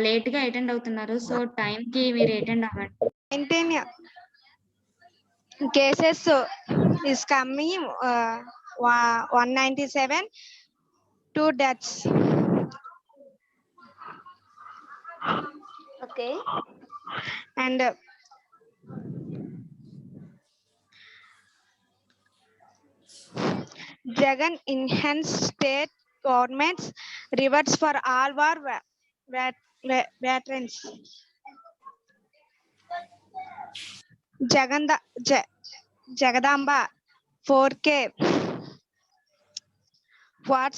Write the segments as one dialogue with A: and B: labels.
A: లేట్‌గా అటెండ్ అవుతున్నారు. సో, టైంకి మీరు అటెండ్ అవ్వండి.
B: 19 cases is coming, 197, 2 deaths.
C: Okay.
B: And Jagan enhanced state governments rewards for all war veterans. Jagadamba 4K quad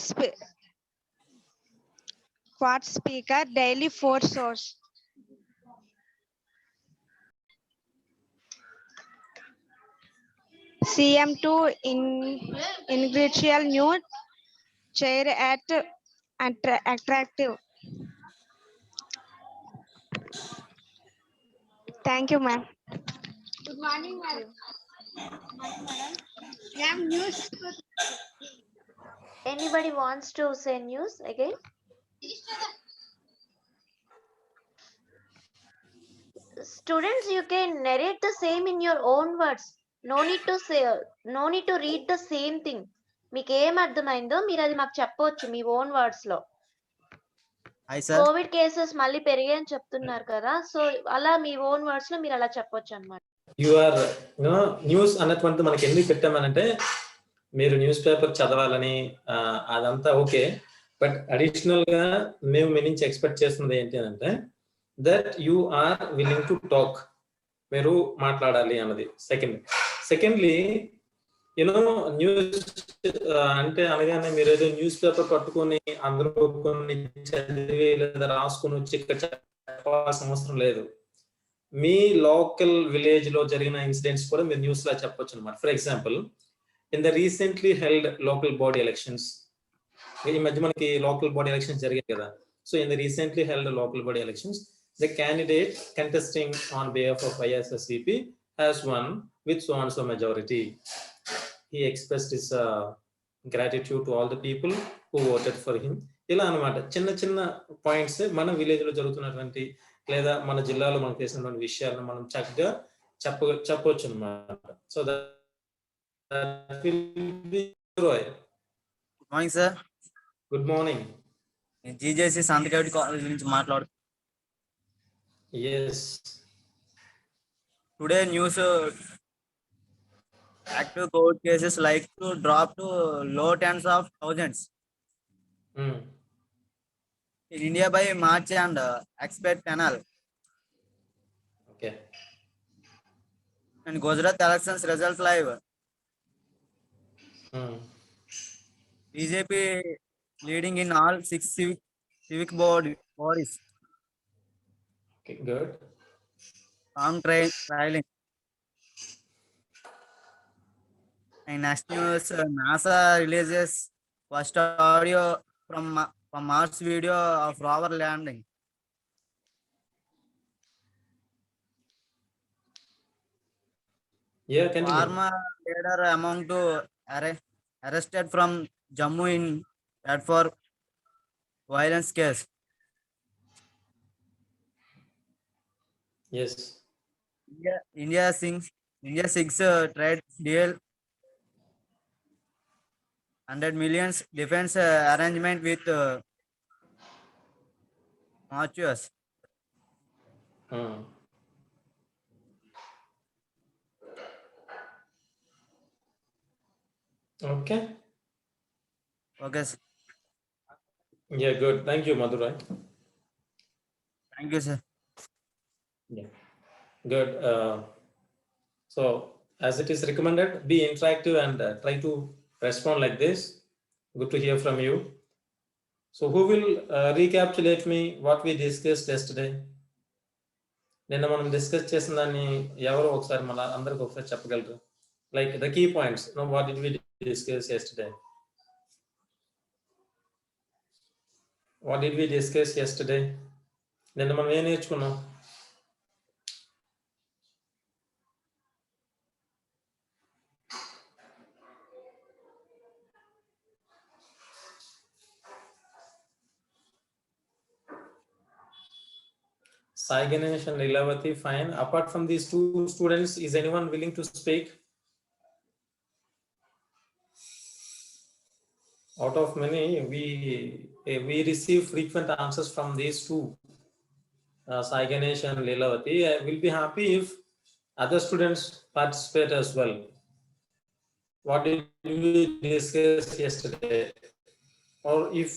B: speaker daily 4 source. CM2 inaugural new chair at attractive. Thank you, ma'am. Good morning, madam. Ma'am, news.
C: Anybody wants to say news again? Students, you can narrate the same in your own words. No need to read the same thing. మీకు ఏం అర్థమైందో మీరు అది మాకు చెప్పవచ్చు మీ own words లో. Covid cases మళ్ళీ పెరిగాయని చెప్తున్నారు కదా, సో అలా మీ ఓన్ వర్డ్స్ లో మీరు అలా చెప్పొచ్చు అన్నమాట.
D: న్యూస్ అన్నటువంటి మనకి ఎందుకు పెట్టామనంటే మీరు న్యూస్ పేపర్ చదవాలని, అదంతా ఓకే. బట్ అడిషనల్ గా మేము మీ నుంచి ఎక్స్పెక్ట్ చేస్తున్నది ఏంటి అంటే that you are willing to talk, మీరు మాట్లాడాలి అన్నది. సెకండ్లీ న్యూస్ అంటే అనగానే మీరు ఏదో న్యూస్ పేపర్ పట్టుకొని అందరూ కొన్ని చదివి లేదా రాసుకొని వచ్చి ఇక్కడ చెప్పాల్సిన అవసరం లేదు. మీ లోకల్ విలేజ్ లో జరిగిన ఇన్సిడెంట్స్ కూడా మీరు న్యూస్ లా చెప్పొచ్చు అనమాట. For example, in the recently held local body elections, ఈ మధ్య మనకి లోకల్ బాడీ ఎలక్షన్స్ జరిగాయి కదా. So in the recently held local body elections, the candidate contesting on behalf of ISSCP has won with so and so majority. He expressed his gratitude to all the people who voted for him. ఇలా అన్నమాట. చిన్న చిన్న points మన village లో జరుగుతున్నటువంటి లేదా మన జిల్లాలో మనకు తెలిసినటువంటి విషయాలను మనం చక్కగా చెప్పవచ్చు అన్నమాట. So that will be Roy.
E: Good morning, sir.
D: Good morning.
E: GJC Sandikavadi College నుంచి మాట్లాడు.
D: Yes.
E: Today news, active COVID cases like to drop to low tens of thousands in India by March and expect panel.
D: Okay.
E: And Gujarat elections results live. BJP leading in all 6 civic bodies.
D: Okay, good.
E: Strong trialing. And next news, NASA releases first audio from Mars video of rover landing.
D: Yeah, continue.
E: Farmer leader among to arrested from Jammu in that for violence case.
D: Yes.
E: India seeks trade deal, 100 million defense arrangement with Mauritius.
D: Okay.
E: Okay, sir.
D: Yeah, good. Thank you, Madurai.
E: Thank you, sir.
D: Yeah, good. So as it is recommended, be interactive and try to respond like this. Good to hear from you. So who will recapitulate me what we discussed yesterday? నిన్న మనం discuss చేసిన దాన్ని ఎవరో ఒకసారి మన అందరికి ఒకసారి చెప్పగలరు? Like the key points. What did we discuss yesterday? What did we discuss yesterday? నిన్న మనం ఏం నేర్చుకున్నాం? Sai Ganesh and Lilavati, fine. Apart from these two students, is anyone willing to speak? Out of many, we receive frequent answers from these two, Sai Ganesh and Lilavati. I will be happy if other students participate as well. What did we discuss yesterday? Or if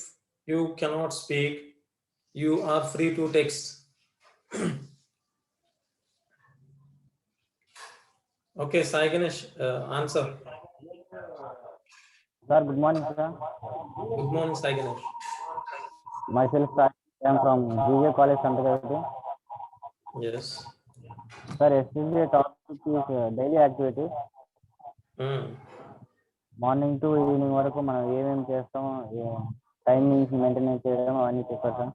D: you cannot speak, you are free to text. Okay, Sai Ganesh, answer.
F: Sir, good morning, sir.
D: Good morning, Sai Ganesh.
F: Myself, I am from GJ College, Santagati.
D: Yes.
F: Sir, yesterday topic is daily activity. Morning to evening వరకు మనం ఏమేమి చేస్తాం, timings maintain చేయడం అవన్నీ చెప్పారు sir.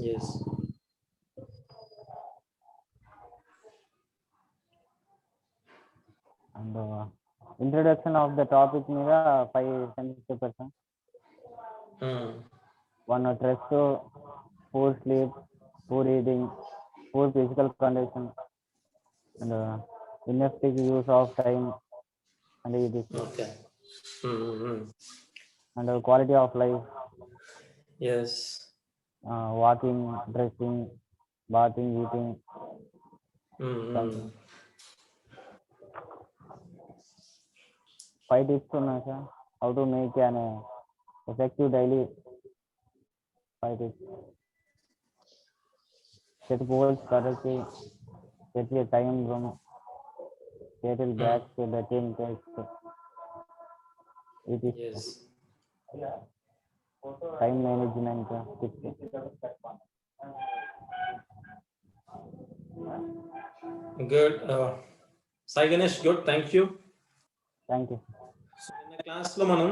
D: Yes.
F: And introduction of the topic మీద 5 sentence చెప్పారు sir. 1 stress, poor sleep, poor eating, poor physical condition, and ineffective use of time, and it is
D: Okay.
F: and quality of life.
D: Yes.
F: Walking, dressing, bathing, eating. 5 tips ఉన్నాయి sir. How to make an effective daily. 5 tips. Set goals correctly. Set your time room. Settle back to the team text. It is
D: Yes.
F: time management tips.
D: Good. Sai Ganesh, good. Thank you.
F: Thank you.
D: So, in the class లో మనం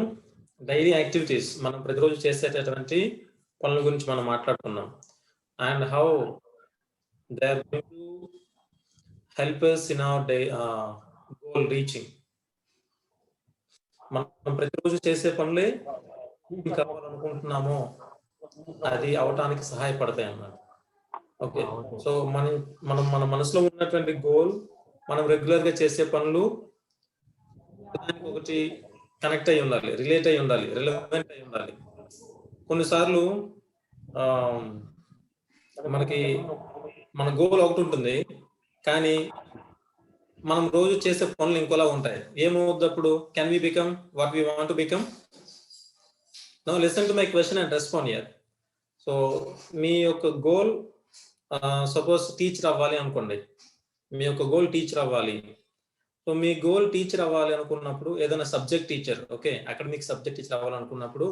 D: daily activities మనం ప్రతిరోజు చేసేటటువంటి పనుల గురించి మనం మాట్లాడుకున్నాం. And how they are going to help us in our day goal reaching. మనం ప్రతిరోజు చేసే పనులే కావాలనుకుంటున్నామో అది అవటానికి సహాయపడతాయి అన్నమాట. ఓకే, సో మనం మన మనసులో ఉన్నటువంటి గోల్, మనం రెగ్యులర్ గా చేసే పనులు దానికి ఒకటి కనెక్ట్ అయి ఉండాలి, రిలేట్ అయి ఉండాలి, రిలవెంట్ అయి ఉండాలి. కొన్నిసార్లు మనకి మన గోల్ ఒకటి ఉంటుంది, కానీ మనం రోజు చేసే పనులు ఇంకోలా ఉంటాయి. ఏమవుద్ది అప్పుడు? Can we become what we want to become? Now listen to my question and respond here. So మీ యొక్క గోల్ సపోజ్ టీచర్ అవ్వాలి అనుకోండి. మీ యొక్క గోల్ టీచర్ అవ్వాలి. సో మీ గోల్ టీచర్ అవ్వాలి అనుకున్నప్పుడు, ఏదైనా subject teacher, okay, academic subject teacher అవ్వాలనుకున్నప్పుడు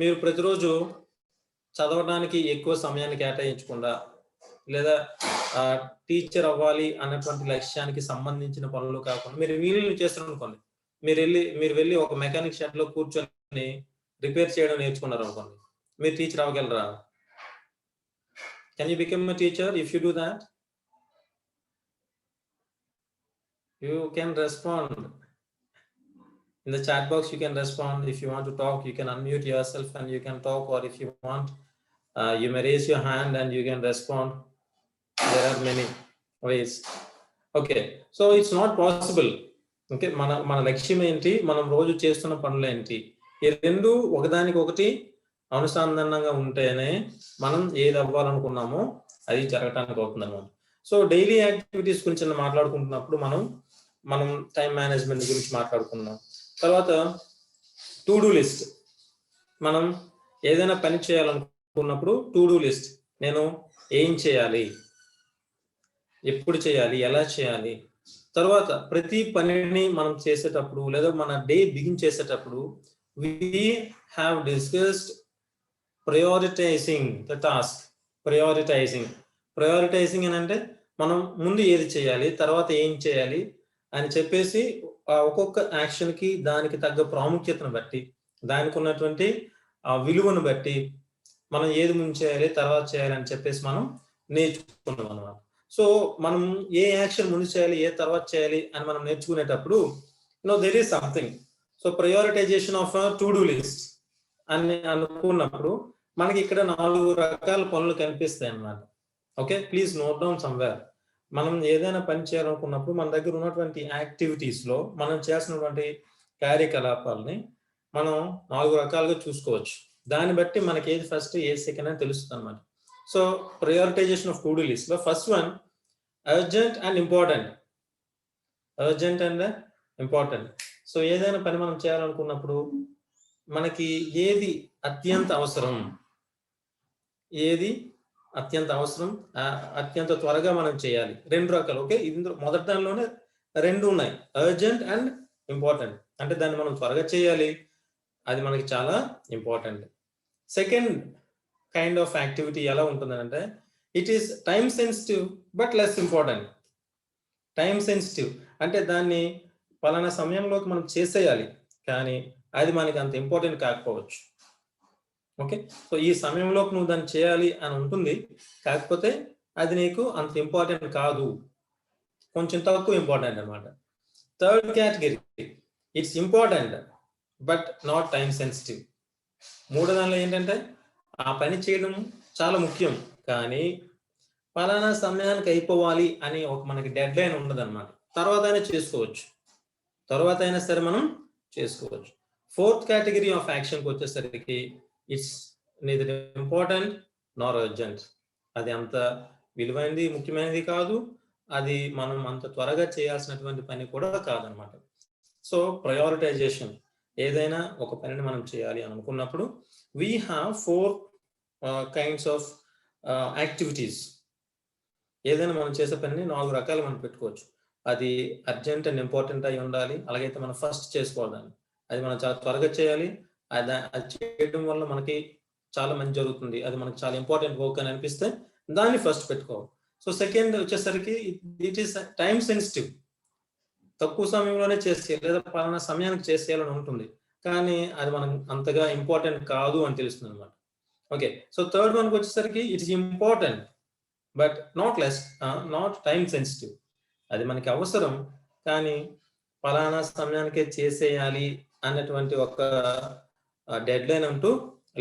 D: మీరు ప్రతిరోజు చదవడానికి ఎక్కువ సమయాన్ని కేటాయించకుండా, లేదా టీచర్ అవ్వాలి అన్నటువంటి లక్ష్యానికి సంబంధించిన పనులు కాకుండా మీరు వీలు చేస్తారు అనుకోండి. మీరు వెళ్ళి ఒక మెకానిక్ షెడ్ లో కూర్చొని రిపేర్ చేయడం నేర్చుకున్నారు అనుకోండి, మీరు టీచర్ అవ్వగలరా? Can you become a teacher if you do that? You can respond in the chat box. You can respond. If you want to talk, you can unmute yourself and you can talk, or if you want, you may raise your hand and you can respond. There are many ways. Okay, so it's not possible. Okay, మన లక్ష్యం ఏంటి, మనం రోజు చేస్తున్న పనులు ఏంటి, ఈ రెండు ఒకదానికి ఒకటి అనుసంధానంగా ఉంటేనే మనం ఏది అవ్వాలనుకున్నామో అది జరగటానికి అవుతుంది అన్నమాట. సో డైలీ యాక్టివిటీస్ గురించి మాట్లాడుకుంటున్నప్పుడు మనం టైం మేనేజ్మెంట్ గురించి మాట్లాడుకున్నాం. తర్వాత టు డూ లిస్ట్. మనం ఏదైనా పని చేయాలనుకున్నప్పుడు టు డూ లిస్ట్, నేను ఏం చేయాలి, ఎప్పుడు చేయాలి, ఎలా చేయాలి. తర్వాత ప్రతి పనిని మనం చేసేటప్పుడు లేదా మన డే బిగిన్ చేసేటప్పుడు we have discussed prioritizing the task. prioritizing అని అంటే మనం ముందు ఏది చేయాలి, తర్వాత ఏం చేయాలి అని చెప్పేసి ఒక్కొక్క యాక్షన్ కి దానికి తగ్గ ప్రాముఖ్యతను బట్టి, దానికి ఉన్నటువంటి విలువను బట్టి మనం ఏది ముందు చేయాలి, తర్వాత చేయాలి అని చెప్పేసి మనం నేర్చుకున్నాం అన్నమాట. సో మనం ఏ యాక్షన్ ముందు చేయాలి, ఏ తర్వాత చేయాలి అని మనం నేర్చుకునేటప్పుడు there is something. So prioritization of to do list అని అనుకున్నప్పుడు మనకి ఇక్కడ 4 రకాల పనులు కనిపిస్తాయి అన్నమాట. Okay, please note down somewhere. మనం ఏదైనా పని చేయాలనుకున్నప్పుడు మన దగ్గర ఉన్నటువంటి యాక్టివిటీస్లో మనం చేసినటువంటి కార్యకలాపాలని మనం 4 రకాలుగా చూసుకోవచ్చు. దాన్ని బట్టి మనకి ఏది ఫస్ట్ ఏది సెకండ్ అని తెలుస్తుంది అనమాట. So prioritization of to do list లో first one urgent and important. Urgent and important. So ఏదైనా పని మనం చేయాలనుకున్నప్పుడు మనకి ఏది అత్యంత అవసరం, ఏది అత్యంత అవసరం, అత్యంత త్వరగా మనం చేయాలి. 2 రకాలు. ఓకే, ఇందులో మొదటి దానిలోనే 2 ఉన్నాయి, అర్జెంట్ అండ్ ఇంపార్టెంట్. అంటే దాన్ని మనం త్వరగా చేయాలి, అది మనకి చాలా important. Second kind of activity ఎలా ఉంటుందంటే it is time sensitive but less important. Time sensitive అంటే దాన్ని పలానా సమయంలోకి మనం చేసేయాలి, కానీ అది మనకి అంత ఇంపార్టెంట్ కాకపోవచ్చు. ఓకే, సో ఈ సమయంలోకి నువ్వు దాన్ని చేయాలి అని ఉంటుంది, కాకపోతే అది నీకు అంత ఇంపార్టెంట్ కాదు, కొంచెం తక్కువ ఇంపార్టెంట్ అనమాట. Third category it's important but not time sensitive. 3వ దానిలో ఏంటంటే ఆ పని చేయడం చాలా ముఖ్యం, కానీ పలానా సమయానికి అయిపోవాలి అని ఒక మనకి డెడ్ లైన్ ఉండదు అనమాట. తర్వాత అయినా చేసుకోవచ్చు, తర్వాత అయినా సరే మనం చేసుకోవచ్చు. 4th కేటగిరీ ఆఫ్ యాక్షన్కి వచ్చేసరికి it's neither important Nar urgent. అది అంత విలువైనది ముఖ్యమైనది కాదు, అది మనం అంత త్వరగా చేయాల్సినటువంటి పని కూడా కాదనమాట. సో ప్రయారిటైజేషన్, ఏదైనా ఒక పనిని మనం చేయాలి అని అనుకున్నప్పుడు we have 4 kinds of activities. ఏదైనా మనం చేసే పనిని 4 రకాలు మనం పెట్టుకోవచ్చు. అది అర్జెంట్ అండ్ ఇంపార్టెంట్ అయి ఉండాలి, అలాగైతే మనం ఫస్ట్ చేసుకోవాలి, అది మనం చాలా త్వరగా చేయాలి, అది చేయడం వల్ల మనకి చాలా మంచి జరుగుతుంది, అది మనకి చాలా ఇంపార్టెంట్ వర్క్ అని అనిపిస్తే దాన్ని ఫస్ట్ పెట్టుకోవాలి. సో సెకండ్ వచ్చేసరికి ఇట్ ఈస్ టైం సెన్సిటివ్, తక్కువ సమయంలోనే చేసేయాలి లేదా పలానా సమయానికి చేసేయాలని ఉంటుంది, కానీ అది మనం అంతగా ఇంపార్టెంట్ కాదు అని తెలుస్తుంది అనమాట. ఓకే, సో థర్డ్ వన్కి వచ్చేసరికి it is important but not time sensitive. అది మనకి అవసరం, కానీ పలానా సమయానికే చేసేయాలి అన్నటువంటి ఒక డెడ్ లైన్ అంటూ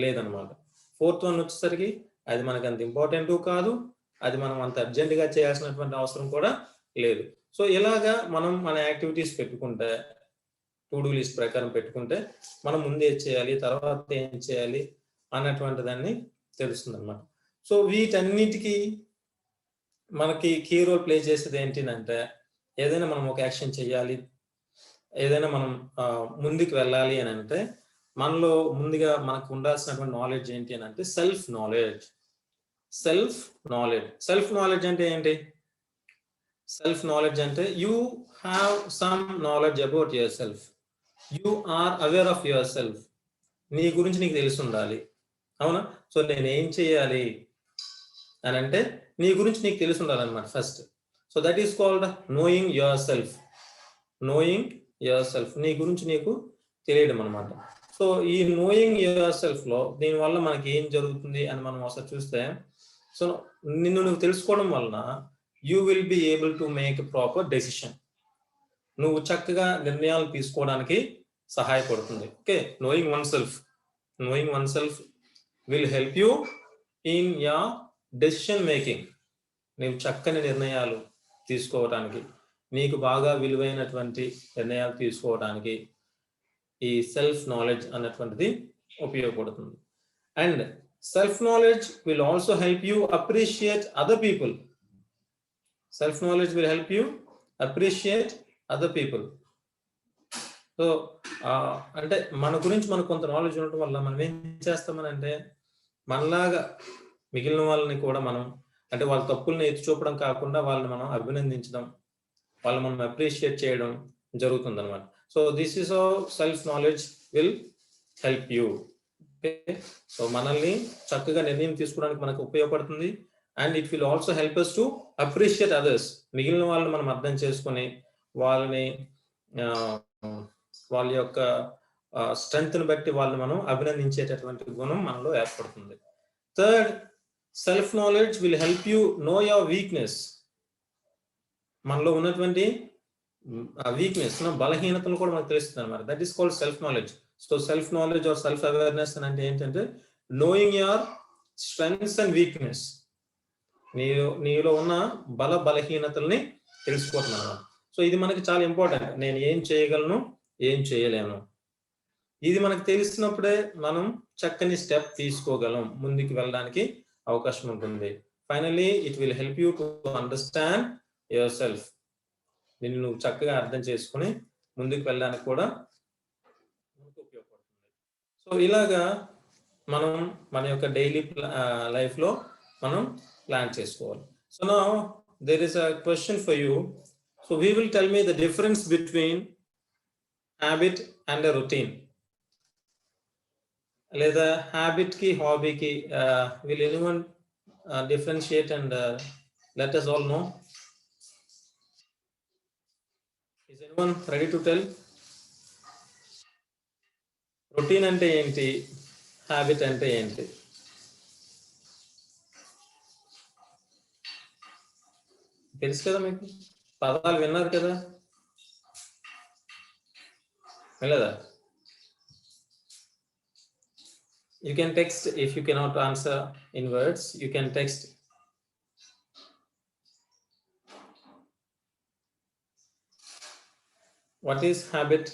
D: లేదనమాట. 4th వన్ వచ్చేసరికి అది మనకి అంత ఇంపార్టెంట్ కాదు, అది మనం అంత అర్జెంటుగా చేయాల్సినటువంటి అవసరం కూడా లేదు. సో ఇలాగా మనం మన యాక్టివిటీస్ పెట్టుకుంటే, టు డూ లిస్ట్ ప్రకారం పెట్టుకుంటే మనం ముందే చేయాలి, తర్వాత ఏం చేయాలి అన్నటువంటి దాన్ని తెలుస్తుంది అనమాట. సో వీటన్నిటికీ మనకి కీ రోల్ ప్లే చేసేది ఏంటిదంటే, ఏదైనా మనం ఒక యాక్షన్ చేయాలి, ఏదైనా మనం ముందుకు వెళ్ళాలి అని అంటే మనలో ముందుగా మనకు ఉండాల్సినటువంటి నాలెడ్జ్ ఏంటి అని అంటే సెల్ఫ్ నాలెడ్జ్. సెల్ఫ్ నాలెడ్జ్ అంటే ఏంటి? సెల్ఫ్ నాలెడ్జ్ అంటే you have some knowledge about yourself, you are aware of yourself. నీ గురించి నీకు తెలిసి ఉండాలి, అవునా? సో నేను ఏం చేయాలి అని అంటే నీ గురించి నీకు తెలిసి ఉండాలన్నమాట first. So that is called knowing your self. నీ గురించి నీకు తెలియడం అనమాట. సో ఈ నోయింగ్ యువర్ సెల్ఫ్ లో దీనివల్ల మనకి ఏం జరుగుతుంది అని మనం ఒకసారి చూస్తే, సో నిన్ను నువ్వు తెలుసుకోవడం వలన you will be able to make proper decision. నువ్వు చక్కగా నిర్ణయాలు తీసుకోవడానికి సహాయపడుతుంది. Okay, knowing one self will help you in your decision making. నీవు చక్కని నిర్ణయాలు తీసుకోవడానికి, నీకు బాగా విలువైనటువంటి నిర్ణయాలు తీసుకోవడానికి ఈ సెల్ఫ్ నాలెడ్జ్ అన్నటువంటిది ఉపయోగపడుతుంది. And self knowledge will also help you appreciate other people. So అంటే మన గురించి మనకు కొంత నాలెడ్జ్ ఉండటం వల్ల మనం ఏం చేస్తామని అంటే మనలాగా మిగిలిన వాళ్ళని కూడా మనం అంటే వాళ్ళ తప్పుల్ని ఎత్తి చూపడం కాకుండా వాళ్ళని మనం అభినందించడం, వాళ్ళని మనం అప్రిషియేట్ చేయడం జరుగుతుంది అనమాట. So this is how self knowledge will help you. Okay, so మనల్ని చక్కగా నిర్ణయం తీసుకోవడానికి మనకు ఉపయోగపడుతుంది. And it will also help us to appreciate others. మిగిలిన వాళ్ళని మనం అర్థం చేసుకొని వాళ్ళని వాళ్ళ యొక్క స్ట్రెంగ్త్ ని బట్టి వాళ్ళని మనం అభినందించేటటువంటి గుణం మనలో ఏర్పడుతుంది. Third, self knowledge will help you know your weakness. మనలో ఉన్నటువంటి వీక్నెస్, బలహీనతలు కూడా మనకు తెలుస్తుంది అనమాట. That is called self knowledge. So self knowledge or self awareness అని అంటే ఏంటంటే knowing your strengths and weakness. నీలో ఉన్న బలహీనతల్ని తెలుసుకోవటం అన్నమాట. సో ఇది మనకి చాలా ఇంపార్టెంట్. నేను ఏం చేయగలను, ఏం చేయలేను, ఇది మనకు తెలిసినప్పుడే మనం చక్కని స్టెప్ తీసుకోగలం, ముందుకు వెళ్ళడానికి అవకాశం ఉంటుంది. Finally it will help you to understand your self. నిన్ను నువ్వు చక్కగా అర్థం చేసుకుని ముందుకు వెళ్ళడానికి కూడా మనకు ఉపయోగపడుతుంది. సో ఇలాగా మనం మన యొక్క డైలీ లైఫ్లో మనం ప్లాన్ చేసుకోవాలి. So now there is a question for you. So we will tell me the difference between habit and a routine. లేదా హ్యాబిట్ కి హాబీకి will anyone differentiate and let us all know? Is anyone ready to tell? Routine ante enti, habit ante enti? తెలుసు కదా మీకు, పదాలు విన్నారు కదా, వినలేదా? You can text if you cannot answer in words. You can text. What is habit?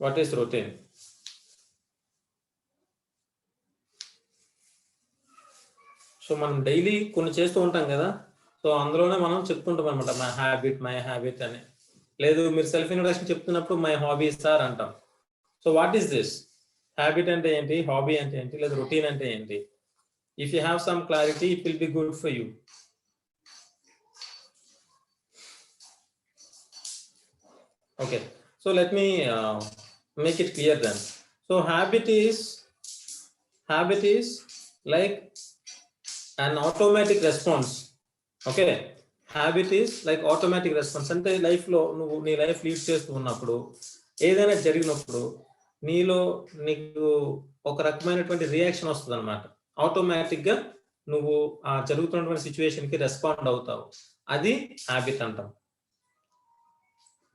D: What is routine? So మనం daily కొన్ని చేస్తూ ఉంటాం కదా, సో అందులోనే మనం చెప్తుంటాం అనమాట మై హ్యాబిట్ అని. లేదు మీరు సెల్ఫ్ ఇంట్రడక్షన్ చెప్తున్నప్పుడు మై హాబీస్ సార్ అంటాం. So what is this? Habit అంటే ఏంటి, హాబీ అంటే ఏంటి, లేదా రొటీన్ అంటే ఏంటి? If you have some clarity it will be good for you. Okay, so let me make it clear then. So habit is like an automatic response. Okay, habit is like automatic response. అంటే life లో నువ్వు నీ life lead చేస్తూ ఉన్నప్పుడు, ఏదైనా జరిగినప్పుడు నీకు ఒక రకమైనటువంటి రియాక్షన్ వస్తుంది అనమాట. ఆటోమేటిక్ గా నువ్వు ఆ జరుగుతున్నటువంటి సిచ్యువేషన్ కి రెస్పాండ్ అవుతావు. అది హ్యాబిట్ అంటాం.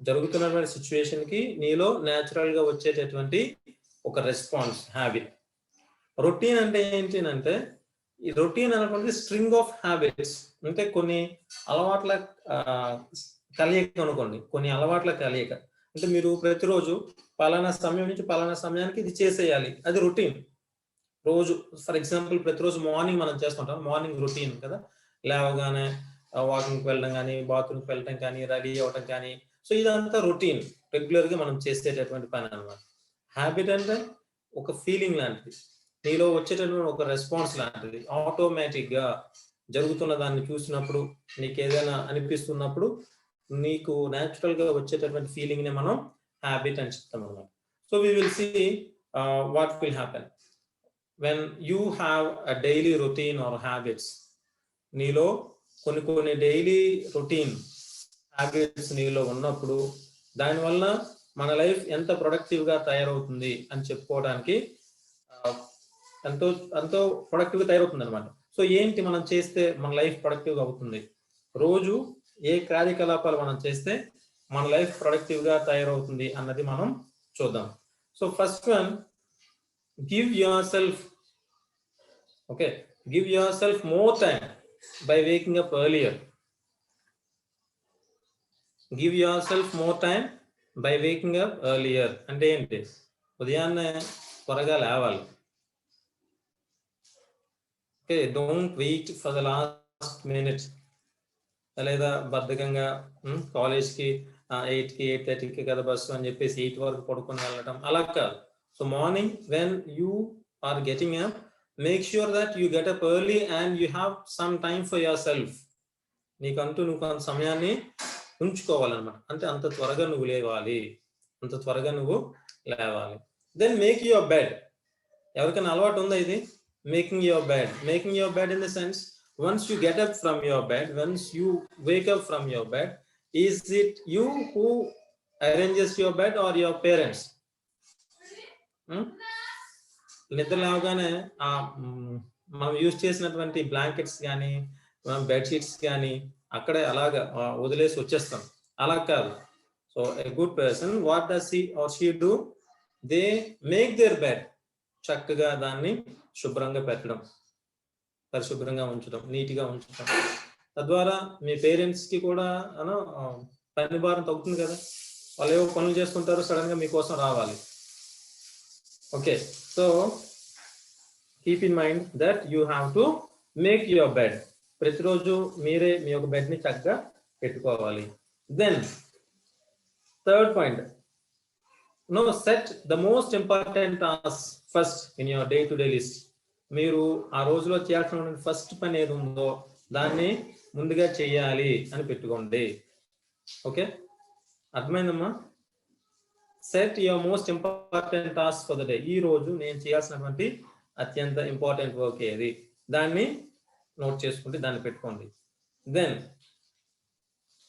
D: జరుగుతున్నటువంటి సిచ్యువేషన్ కి నీలో న్యాచురల్ గా వచ్చేటటువంటి ఒక రెస్పాన్స్ హ్యాబిట్. రొటీన్ అంటే ఏంటి అంటే, ఈ రొటీన్ అనేటువంటి స్ట్రింగ్ ఆఫ్ హ్యాబిట్స్, అంటే కొన్ని అలవాట్ల కలయిక అనుకోండి, కొన్ని అలవాట్ల కలయిక. అంటే మీరు ప్రతిరోజు పలానా సమయం నుంచి పలానా సమయానికి ఇది చేసేయాలి, అది రొటీన్. రోజు ఫర్ ఎగ్జాంపుల్ ప్రతిరోజు మార్నింగ్ మనం చేస్తుంటాం, మార్నింగ్ రొటీన్ కదా, లేవగానే వాకింగ్కి వెళ్ళడం కానీ, బాత్రూమ్కి వెళ్ళడం కానీ, రెడీ అవ్వడం కానీ, సో ఇదంతా రొటీన్, రెగ్యులర్ గా మనం చేసేటటువంటి పని అన్నమాట. హ్యాబిట్ అంటే ఒక ఫీలింగ్ లాంటిది, నీలో వచ్చేటటువంటి ఒక రెస్పాన్స్ లాంటిది. ఆటోమేటిక్ గా జరుగుతున్న దాన్ని చూసినప్పుడు, నీకు ఏదైనా అనిపిస్తున్నప్పుడు నీకు న్యాచురల్ గా వచ్చేటటువంటి ఫీలింగ్ ని మనం హ్యాబిట్ అని చెప్తాం అన్నమాట. So we will see what will happen when you have a daily routine or habits. నీలో కొన్ని డైలీ రొటీన్ హ్యాబిట్స్ నీలో ఉన్నప్పుడు, దానివల్ల మన లైఫ్ ఎంత ప్రొడక్టివ్ గా తయారవుతుంది అని చెప్పుకోవడానికి ఎంతో ప్రొడక్టివ్ గా తయారవుతుంది అనమాట. సో ఏంటి మనం చేస్తే మన లైఫ్ ప్రొడక్టివ్ గా అవుతుంది, రోజు ఏ కార్యకలాపాలు మనం చేస్తే మన లైఫ్ ప్రొడక్టివ్ గా తయారవుతుంది అన్నది మనం చూద్దాం. So first one, give yourself more time by waking up earlier. Give yourself more time by waking up earlier అంటే ఏంటి? ఉదయాన్నే త్వరగా లేవాలి. Okay, don't wait for the last minute. లేదా బద్ధకంగా కాలేజ్కి 8కి 8:30కి కదా బస్సు అని చెప్పేసి 8 వరకు పడుకొని వెళ్ళడం, అలా కాదు. So morning when you are getting up, make sure that you get up early and you have some time for yourself. నీకంటూ నువ్వు కొంత సమయాన్ని ఉంచుకోవాలన్నమాట. అంటే అంత త్వరగా నువ్వు లేవాలి. Then make your bed. ఎవరికైనా అలవాటు ఉందా ఇది? Making your bed in the sense, once you get up from your bed, once you wake up from your bed, is it you who arranges your bed or your parents? నిద్ర లేవగానే మనం use చేసినటువంటి blankets కానీ, మనం bedsheets కానీ అక్కడే అలాగా వదిలేసి వచ్చేస్తాం. అలా కాదు. So a good person, what does he or she do? They make their bed. చక్కగా దాన్ని శుభ్రంగా పెట్టడం. పరిశుభ్రంగా ఉంచడం, నీట్గా ఉంచడం. తద్వారా మీ పేరెంట్స్కి కూడా పని భారం తగ్గుతుంది కదా. వాళ్ళు ఏవో పనులు చేసుకుంటారు, సడన్గా మీకోసం రావాలి. Okay, so keep in mind that you have to make your bed. ప్రతిరోజు మీరే మీ యొక్క బెడ్ని చక్కగా పెట్టుకోవాలి. Then third point, set the most important task first in your day to day list. మీరు ఆ రోజులో చేయాల్సిన ఫస్ట్ పని ఏది ఉందో దాన్ని ముందుగా చేయాలి అని పెట్టుకోండి. ఓకే, అర్థమైందమ్మా? Set your most important task for the day. ఈ రోజు నేను చేయాల్సినటువంటి అత్యంత ఇంపార్టెంట్ వర్క్ ఏది, దాన్ని నోట్ చేసుకుంటే దాన్ని పెట్టుకోండి. దెన్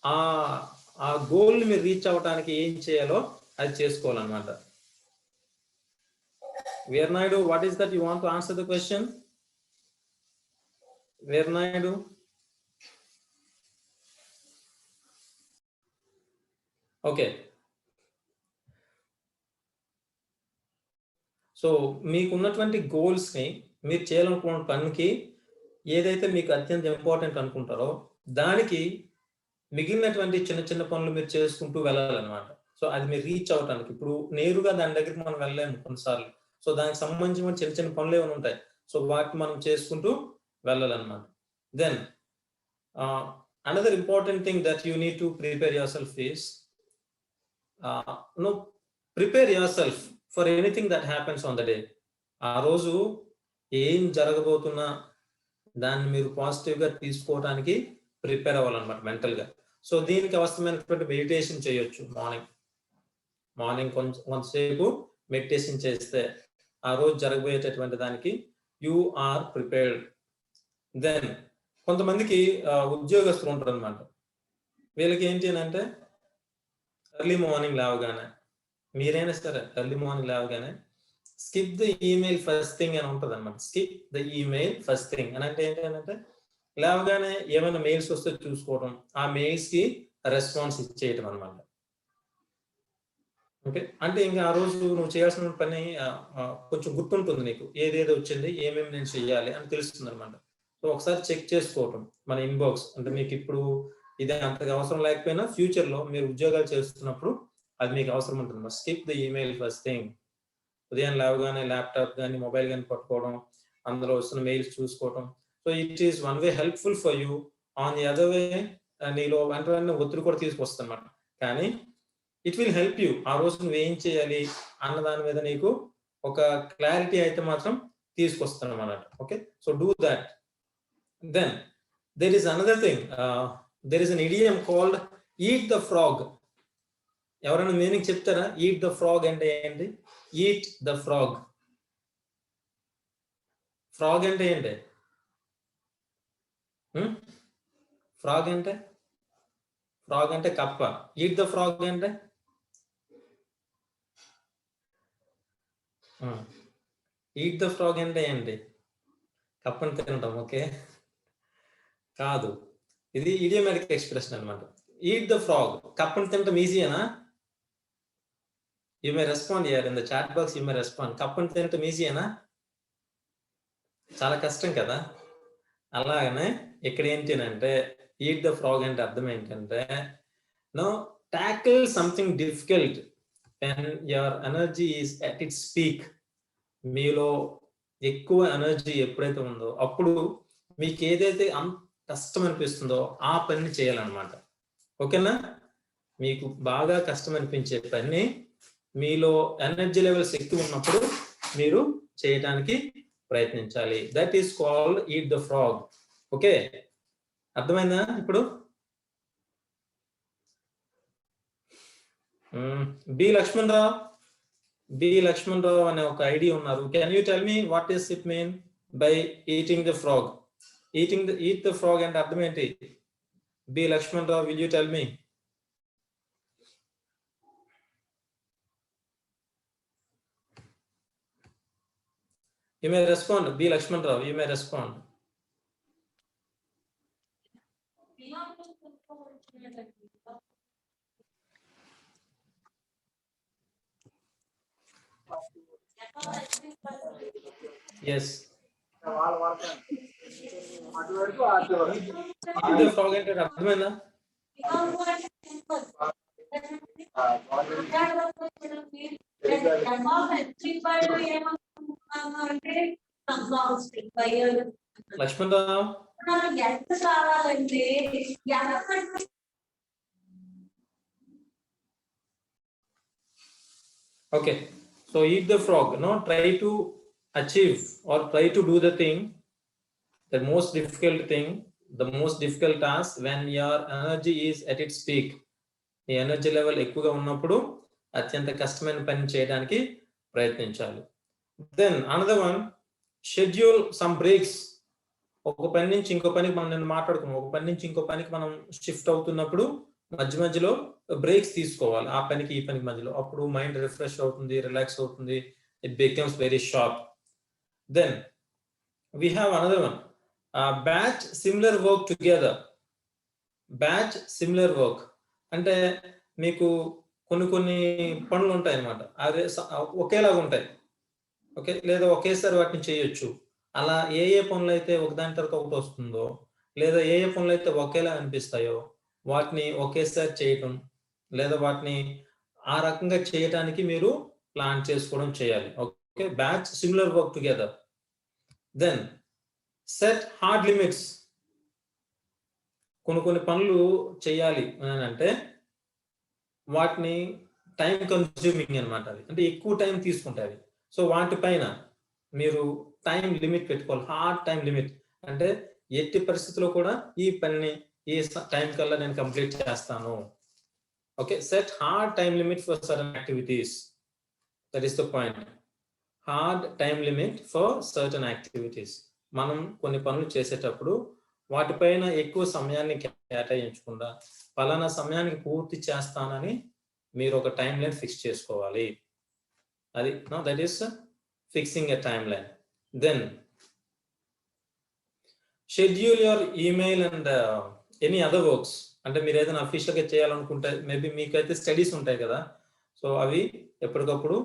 D: ఆ గోల్ని మీరు రీచ్ అవ్వడానికి ఏం చేయాలో అది చేసుకోవాలన్నమాట. Veer Naidu, what is that you want to answer the question? Veer Naidu, okay. So మీకున్నటువంటి గోల్స్ని, మీరు చేయాలనుకున్న పనికి ఏదైతే మీకు అత్యంత ఇంపార్టెంట్ అనుకుంటారో దానికి మిగిలినటువంటి చిన్న చిన్న పనులు మీరు చేసుకుంటూ వెళ్ళాలన్నమాట. సో అది మీరు రీచ్ అవడానికి, ఇప్పుడు నేరుగా దాని దగ్గరికి మనం వెళ్ళలేము కొన్నిసార్లు. సో దానికి సంబంధించిన చిన్న చిన్న పనులు ఏమైనా ఉంటాయి, సో వాటిని మనం చేసుకుంటూ వెళ్ళాలన్నమాట. Then another important thing that you need to prepare yourself is prepare yourself for anything that happens on the day. ఆ రోజు ఏం జరగబోతున్నా దాన్ని మీరు పాజిటివ్గా తీసుకోవడానికి ప్రిపేర్ అవ్వాలన్నమాట మెంటల్గా. సో దీనికి అవసరమైనటువంటి మెడిటేషన్ చేయొచ్చు. మార్నింగ్ కొంతసేపు మెడిటేషన్ చేస్తే ఆ రోజు జరగబోయేటటువంటి దానికి యు ఆర్ ప్రిపేర్డ్. దెన్ కొంతమందికి ఉద్యోగస్తులు ఉంటారు అనమాట. వీళ్ళకి ఏంటి అని అంటే ఎర్లీ మార్నింగ్ లేవగానే, మీరైనా సరే ఎర్లీ మార్నింగ్ లేవగానే skip the email first thing అని ఉంటుంది అనమాట. Skip the email first thing అని అంటే ఏంటి అంటే లేవగానే ఏమైనా మెయిల్స్ వస్తే చూసుకోవడం, ఆ మెయిల్స్ కి రెస్పాన్స్ ఇచ్చేయటం అనమాట. ఓకే, అంటే ఇంకా ఆ రోజు నువ్వు చేయాల్సిన పని కొంచెం గుర్తుంటుంది నీకు, ఏదేదో వచ్చింది, ఏమేమి నేను చెయ్యాలి అని తెలుస్తుంది అనమాట. సో ఒకసారి చెక్ చేసుకోవటం మన ఇన్బాక్స్. అంటే మీకు ఇప్పుడు ఇది అంతగా అవసరం లేకపోయినా ఫ్యూచర్ లో మీరు ఉద్యోగాలు చేస్తున్నప్పుడు అది మీకు అవసరం ఉంటుంది. Skip the email first thing. ఉదయం లేవగానే ల్యాప్టాప్ కానీ మొబైల్ కానీ పట్టుకోవడం, అందులో వస్తున్న మెయిల్స్ చూసుకోవడం. So it is one way helpful for you. On the other way నీలో వెంటనే ఒత్తిడి కూడా తీసుకొస్తుంది అనమాట. కానీ ఇట్ విల్ హెల్ప్ యూ. ఆ రోజు నువ్వు ఏం చేయాలి అన్న దాని మీద నీకు ఒక క్లారిటీ అయితే మాత్రం తీసుకొస్తాను అన్నమాట. Okay, so do that. Then there is another thing, there is an idiom called eat the frog. ఎవరైనా మీనింగ్ చెప్తారా? ఈట్ ద ఫ్రాగ్ అంటే ఏంటి? Eat the frog. ఫ్రాగ్ అంటే ఏంటి? ఫ్రాగ్ అంటే కప్ప. ఈట్ ద ఫ్రాగ్ అంటే ఈట్ ద ఫ్రాగ్ అంటే ఏంటి? కప్పని తినటం. ఓకే, కాదు, ఇది ఇడియోమాటిక్ ఎక్స్ప్రెషన్ అనమాట. ఈట్ ద ఫ్రాగ్, కప్పని తినటం ఈజీయేనా? You may respond here in the chat box. You may respond. కప్పని తినటం ఈజీయేనా? చాలా కష్టం కదా. అలాగనే ఇక్కడ ఏంటి అంటే ఈట్ ద ఫ్రాగ్ అంటే అర్థం ఏంటంటే tackle something difficult when your energy is at its peak. మీలో ఎక్కువ ఎనర్జీ ఎప్పుడైతే ఉందో అప్పుడు మీకు ఏదైతే కష్టం అనిపిస్తుందో ఆ పని చేయాలన్నమాట. ఓకేనా? మీకు బాగా కష్టం అనిపించే పని మీలో ఎనర్జీ లెవెల్స్ ఎక్కువ ఉన్నప్పుడు మీరు చేయడానికి ప్రయత్నించాలి. That is called eat the frog. Okay, అర్థమైందా ఇప్పుడు? బి లక్ష్మణ్ రావు అనే ఒక ఐడి ఉన్నారు. Can you tell me what is it mean by eating the frog? Eat the frog అంటే అర్థం ఏంటి? B Lakshman Rao, will you tell me? You may respond. B. Lakshman Rao, you may respond. Yes. Eat the frog అంటే అర్థమైందా? Lakshmanarao okay, so eat the frog. No, try to achieve or try to do the thing, the most difficult thing, the most difficult task when your energy is at its peak. మీ energy level ఎక్కువగా ఉన్నప్పుడు అత్యంత కష్టమైన పని చేయడానికి ప్రయత్నించాలి. Then another one, schedule some breaks. ఒక పని నుంచి ఇంకో పనికి మనం నేను మాట్లాడుకున్నాం, ఒక పని నుంచి ఇంకో పనికి మనం షిఫ్ట్ అవుతున్నప్పుడు మధ్యలో బ్రేక్స్ తీసుకోవాలి ఆ పనికి ఈ పనికి మధ్యలో. అప్పుడు మైండ్ రిఫ్రెష్ అవుతుంది, రిలాక్స్ అవుతుంది, it becomes very sharp. Then we have another one, batch similar work together. Batch similar work అంటే మీకు కొన్ని పనులు ఉంటాయి అన్నమాట, అదే ఒకేలాగా ఉంటాయి, ఓకే, లేదా ఒకేసారి వాటిని చేయొచ్చు. అలా ఏ పనులు అయితే ఒకదాని తర్వాత ఒకటి వస్తుందో, లేదా ఏ పనులు అయితే ఒకేలా అనిపిస్తాయో వాటిని ఒకేసారి చేయటం, లేదా వాటిని ఆ రకంగా చేయటానికి మీరు ప్లాన్ చేసుకోవడం చేయాలి. Okay, batch similar work together. Then set hard limits. కొన్ని పనులు చేయాలి అని అంటే వాటిని టైం కన్స్యూమింగ్ అనమాట, అవి అంటే ఎక్కువ టైం తీసుకుంటాయి. సో వాటిపైన మీరు టైం లిమిట్ పెట్టుకోవాలి. హార్డ్ టైం లిమిట్ అంటే ఎట్టి పరిస్థితుల్లో కూడా ఈ పనిని ఈ టైం కల్లా నేను కంప్లీట్ చేస్తాను. Okay, set hard time limit for certain activities. That is the point. Hard time limit for certain activities. మనం కొన్ని పనులు చేసేటప్పుడు వాటిపైన ఎక్కువ సమయాన్ని కేటాయించకుండా పలానా సమయానికి పూర్తి చేస్తానని మీరు ఒక టైం లైన్ ఫిక్స్ చేసుకోవాలి. అది that is fixing a timeline. Then schedule your email and any other works. అంటే మీరు ఏదైనా అఫీషియల్గా చేయాలనుకుంటే మేబీ మీకైతే స్టడీస్ ఉంటాయి కదా, సో అవి ఎప్పటికప్పుడు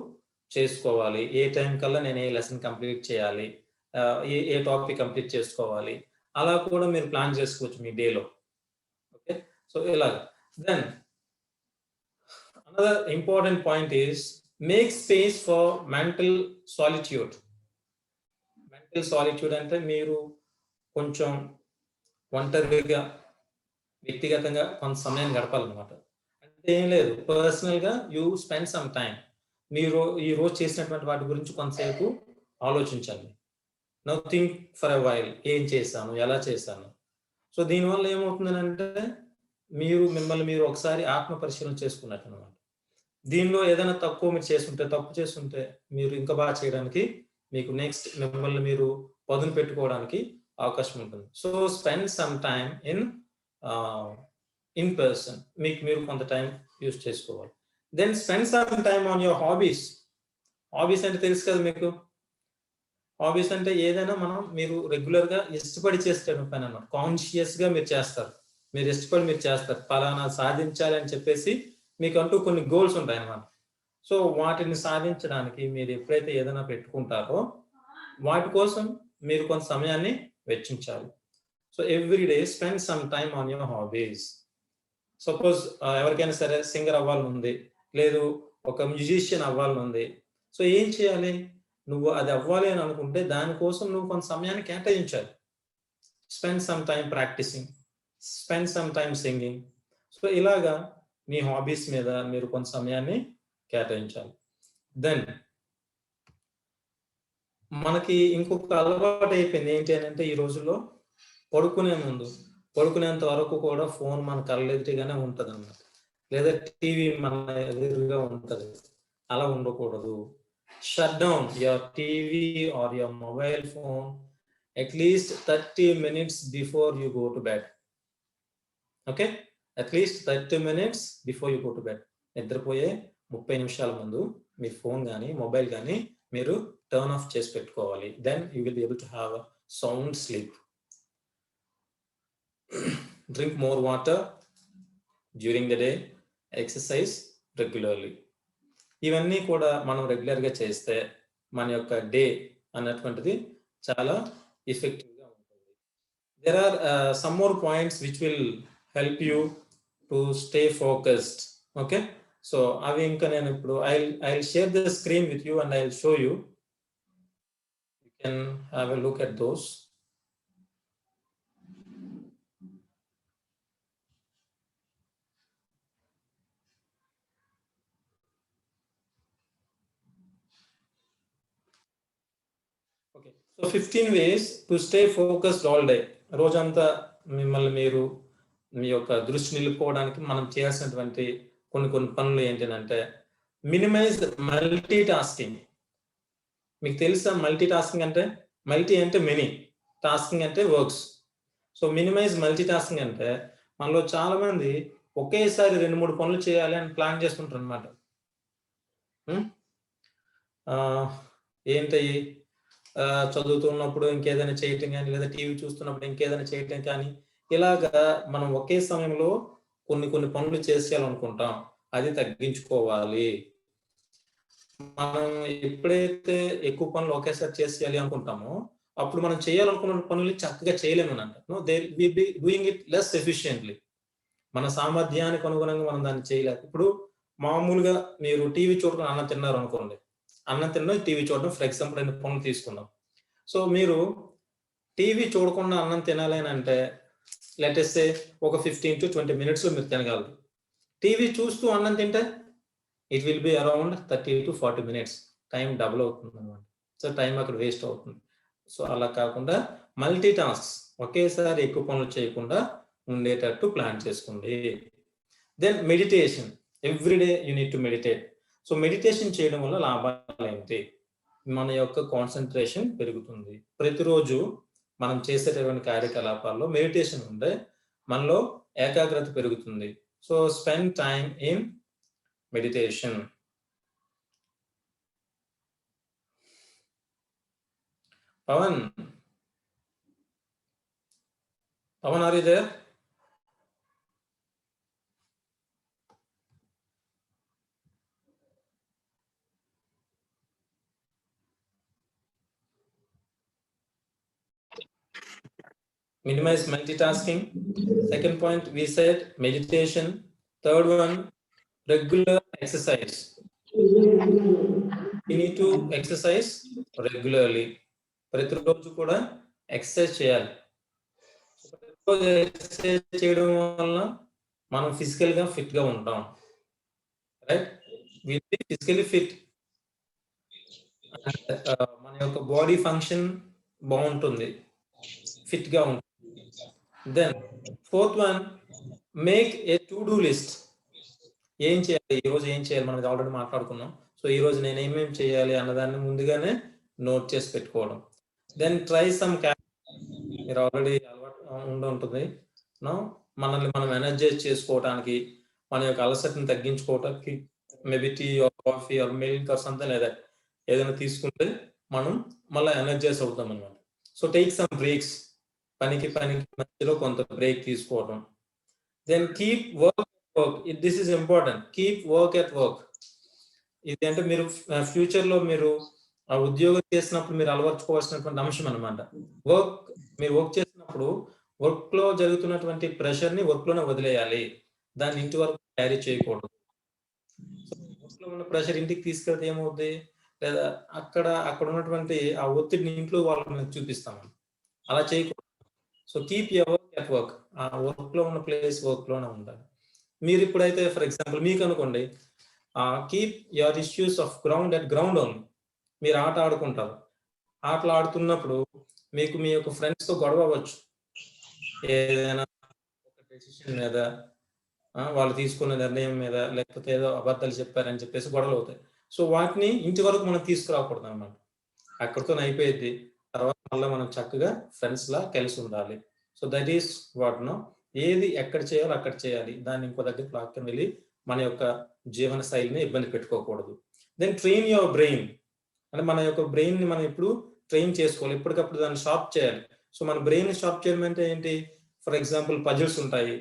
D: చేసుకోవాలి. ఏ టైం కల్లా నేను ఏ లెసన్ కంప్లీట్ చేయాలి, ఏ టాపిక్ కంప్లీట్ చేసుకోవాలి, అలా కూడా మీరు ప్లాన్ చేసుకోవచ్చు మీ డేలో. ఓకే, సో ఇలాగ. Then another important point is make space for mental solitude. Mental solitude అంటే మీరు కొంచెం ఒంటరిగా వ్యక్తిగతంగా కొంత సమయం గడపాలన్నమాట. అంటే ఏం లేదు, పర్సనల్గా యూ స్పెండ్ సమ్ టైం. మీరు ఈ రోజు చేసినటువంటి వాటి గురించి కొంతసేపు ఆలోచించండి. Now think for a while, ఏం చేశాను, ఎలా చేశాను. సో దీనివల్ల ఏమవుతుందని అంటే మిమ్మల్ని మీరు ఒకసారి ఆత్మ పరిశీలన చేసుకున్నట్టు అనమాట. దీనిలో ఏదైనా తప్పు చేస్తుంటే మీరు ఇంకా బాగా చేయడానికి, మీకు నెక్స్ట్ మిమ్మల్ని మీరు పదును పెట్టుకోవడానికి అవకాశం ఉంటుంది. So spend some time in person. మీరు కొంత టైం యూజ్ చేసుకోవాలి. Then spend some time on your hobbies. Hobbies అంటే తెలుసు కదా మీకు. హాబీస్ అంటే ఏదైనా మీరు రెగ్యులర్ గా ఇష్టపడి చేసే పని అన్నమాట. కాన్షియస్ గా మీరు చేస్తారు, మీరు ఇష్టపడి మీరు చేస్తారు. పలానా సాధించాలి అని చెప్పేసి మీకంటూ కొన్ని గోల్స్ ఉంటాయి అన్నమాట. సో వాటిని సాధించడానికి మీరు ఎప్పుడైతే ఏదైనా పెట్టుకుంటారో వాటి కోసం మీరు కొంత సమయాన్ని వెచ్చించాలి. So every day spend some time on your hobbies. Suppose ఎవరికైనా సరే సింగర్ అవ్వాలని ఉంది, లేదు ఒక మ్యూజిషియన్ అవ్వాలని ఉంది. సో ఏం చేయాలి, నువ్వు అది అవ్వాలి అని అనుకుంటే దానికోసం నువ్వు కొంత సమయాన్ని కేటాయించాలి. Spend some time practising, spend some time singing. So ఇలాగా మీ హాబీస్ మీద మీరు కొంత సమయాన్ని కేటాయించాలి. దెన్ మనకి ఇంకొక అలవాటు అయిపోయింది ఏంటి అని అంటే, ఈ రోజుల్లో పడుకునేంత వరకు కూడా ఫోన్ మన కళ్ళ ఎదురుగానే ఉంటుంది అన్నమాట, లేదా టీవీ మన ఎదురుగా ఉంటుంది. అలా ఉండకూడదు. Shut down your TV or your mobile phone at least 30 minutes before you go to bed. Okay, at least 30 minutes before you go to bed. నిద్రపోయే 30 నిమిషాల ముందు మీ ఫోన్ కానీ మొబైల్ కానీ మీరు టర్న్ ఆఫ్ చేసి పెట్టుకోవాలి. Then you will be able to have a sound sleep. Drink more water during the day. Exercise regularly. ఇవన్నీ కూడా మనం రెగ్యులర్గా చేస్తే మన యొక్క డే అన్నటువంటిది చాలా ఎఫెక్టివ్గా ఉంటుంది. There are some more points which will help you to stay focused. Okay, so అవి ఇంకా నేను ఇప్పుడు I share the screen with you and I will show you. You can have a look at those. Okay, so 15 ways to stay focused all day. రోజంతా మిమ్మల్ని మీరు మీ యొక్క దృష్టి నిలుపుకోవడానికి మనం చేయాల్సినటువంటి కొన్ని పనులు ఏంటంటే మినిమైజ్ మల్టీ టాస్కింగ్. మీకు తెలుసా మల్టీ టాస్కింగ్ అంటే? మల్టీ అంటే మెనీ, టాస్కింగ్ అంటే works. So minimise multitasking అంటే మనలో చాలా మంది ఒకేసారి 2-3 పనులు చేయాలి అని ప్లాన్ చేస్తుంటారు అనమాట. ఏంటయ్యి, చదువుతున్నప్పుడు ఇంకేదైనా చేయటం కానీ, లేదా టీవీ చూస్తున్నప్పుడు ఇంకేదైనా చేయటం కానీ, ఇలాగా మనం ఒకే సమయంలో కొన్ని పనులు చేసేయాలనుకుంటాం. అది తగ్గించుకోవాలి. మనం ఎప్పుడైతే ఎక్కువ పనులు ఒకేసారి చేసేయాలి అనుకుంటామో అప్పుడు మనం చేయాలనుకున్న పనులు చక్కగా చేయలేమని అంటారు. They will be doing it less efficiently. మన సామర్థ్యానికి అనుగుణంగా మనం దాన్ని చేయలేదు. ఇప్పుడు మామూలుగా మీరు టీవీ చూడడం అన్నం తిన్నారు అనుకోండి, అన్నం తినడం టీవీ చూడడం ఫర్ ఎగ్జాంపుల్ 2 పనులు తీసుకున్నాం. సో మీరు టీవీ చూడకుండా అన్నం తినాలి అని అంటే లెట్ us say ఒక 15 to 20 minutes లో మీరు తినగలరు. టీవీ చూస్తూ అన్నం తింటే it will be around 30 to 40 minutes. Time double అవుతుంది అనమాట. సో టైం అక్కడ వేస్ట్ అవుతుంది. సో అలా కాకుండా మల్టీ టాస్క్, ఒకేసారి ఎక్కువ పనులు చేయకుండా ఉండేటట్టు ప్లాన్ చేసుకోండి. Then meditation. Every day you need to meditate. So meditation చేయడం వల్ల లాభాలు ఏంటి? మన యొక్క కాన్సన్ట్రేషన్ పెరుగుతుంది. ప్రతిరోజు మనం చేసేటటువంటి కార్యకలాపాల్లో మెడిటేషన్ ఉంటే మనలో ఏకాగ్రత పెరుగుతుంది. So spend time in meditation. Pavan, are you there? Minimize multitasking. Second point, we said meditation. Third one, regular exercise. We need to exercise regularly. ప్రతిరోజు కూడా ఎక్సర్సైజ్ చేయాలి. ప్రతిరోజు ఎక్సర్సైజ్ చేయడం వల్ల మనం ఫిజికల్ గా ఫిట్ గా ఉంటాం. Right, will be physically fit. మన యొక్క బాడీ ఫంక్షన్ బాగుంటుంది, ఫిట్ గా ఉంటుంది. Then fourth one, make a to do list. ఏం చేయాలి, ఈ రోజు ఏం చేయాలి, మనం ఆల్రెడీ మాట్లాడుకున్నాం. సో ఈ రోజు నేను ఏమేమి చేయాలి అన్నదాన్ని ముందుగానే నోట్ చేసి పెట్టుకోవడం. దెన్ ట్రై సమ్ మీరు ఆల్రెడీ అలవాటు ఉంటుంది. మనల్ని మనం ఎనర్జైజ్ చేసుకోవడానికి, మన యొక్క అలసటను తగ్గించుకోవడానికి maybe tea or coffee or milk or something లేదా ఏదైనా తీసుకుంటే మనం మళ్ళీ ఎనర్జైజ్ అవుతాం అన్నమాట. So take some breaks. పనికి మధ్యలో కొంత బ్రేక్ తీసుకోవడం. Then keep work. This is important. Keep work at work. ఇది అంటే మీరు ఫ్యూచర్ లో మీరు ఆ ఉద్యోగం చేసినప్పుడు మీరు అలవర్చుకోవాల్సినటువంటి అంశం అనమాట. మీరు వర్క్ చేసినప్పుడు వర్క్ లో జరుగుతున్నటువంటి ప్రెషర్ ని వర్క్ లోనే వదిలేయాలి. దాన్ని ఇంటి వరకు క్యారీ చేయకూడదు. వర్క్ లో ఉన్న ప్రెషర్ ఇంటికి తీసుకెళ్తే ఏమవుద్ది, లేదా అక్కడ ఉన్నటువంటి ఆ ఒత్తిడిని ఇంట్లో వాళ్ళని చూపిస్తాం. అలా చేయకూడదు. So keep your work at work. ఆ వర్క్ లో ఉన్న ప్లేస్ వర్క్ లోనే ఉండాలి. మీరు ఇప్పుడైతే ఫర్ ఎగ్జాంపుల్ మీకు అనుకోండి, keep your issues of ground at ground only. మీరు ఆట ఆడుకుంటారు. ఆటలు ఆడుతున్నప్పుడు మీకు మీ యొక్క ఫ్రెండ్స్ తో గొడవ అవ్వచ్చు, ఏదైనా ఒక డెసిషన్ మీద, వాళ్ళు తీసుకున్న నిర్ణయం మీద, లేకపోతే ఏదో అబద్ధాలు చెప్పారని చెప్పేసి గొడవలు అవుతాయి. సో వాటిని ఇంటి వరకు మనం తీసుకురాకూడదు అన్నమాట. అక్కడితో అయిపోయింది. తర్వాత మళ్ళీ మనం చక్కగా ఫ్రెండ్స్ లా కలిసి ఉండాలి. So that is what know. ఏది ఎక్కడ చేయాలో అక్కడ చేయాలి. దాన్ని ఇంకో దగ్గర లాక్కొని వెళ్ళి మన యొక్క జీవన శైలిని ఇబ్బంది పెట్టుకోకూడదు. Then train your brain. అంటే మన యొక్క బ్రెయిన్ ని మనం ఇప్పుడు ట్రైన్ చేసుకోవాలి. ఎప్పటికప్పుడు దాన్ని షార్ప్ చేయాలి. సో మన బ్రెయిన్ ని షార్ప్ చేయడం అంటే ఏంటి? ఫర్ ఎగ్జాంపుల్ పజిల్స్ ఉంటాయి,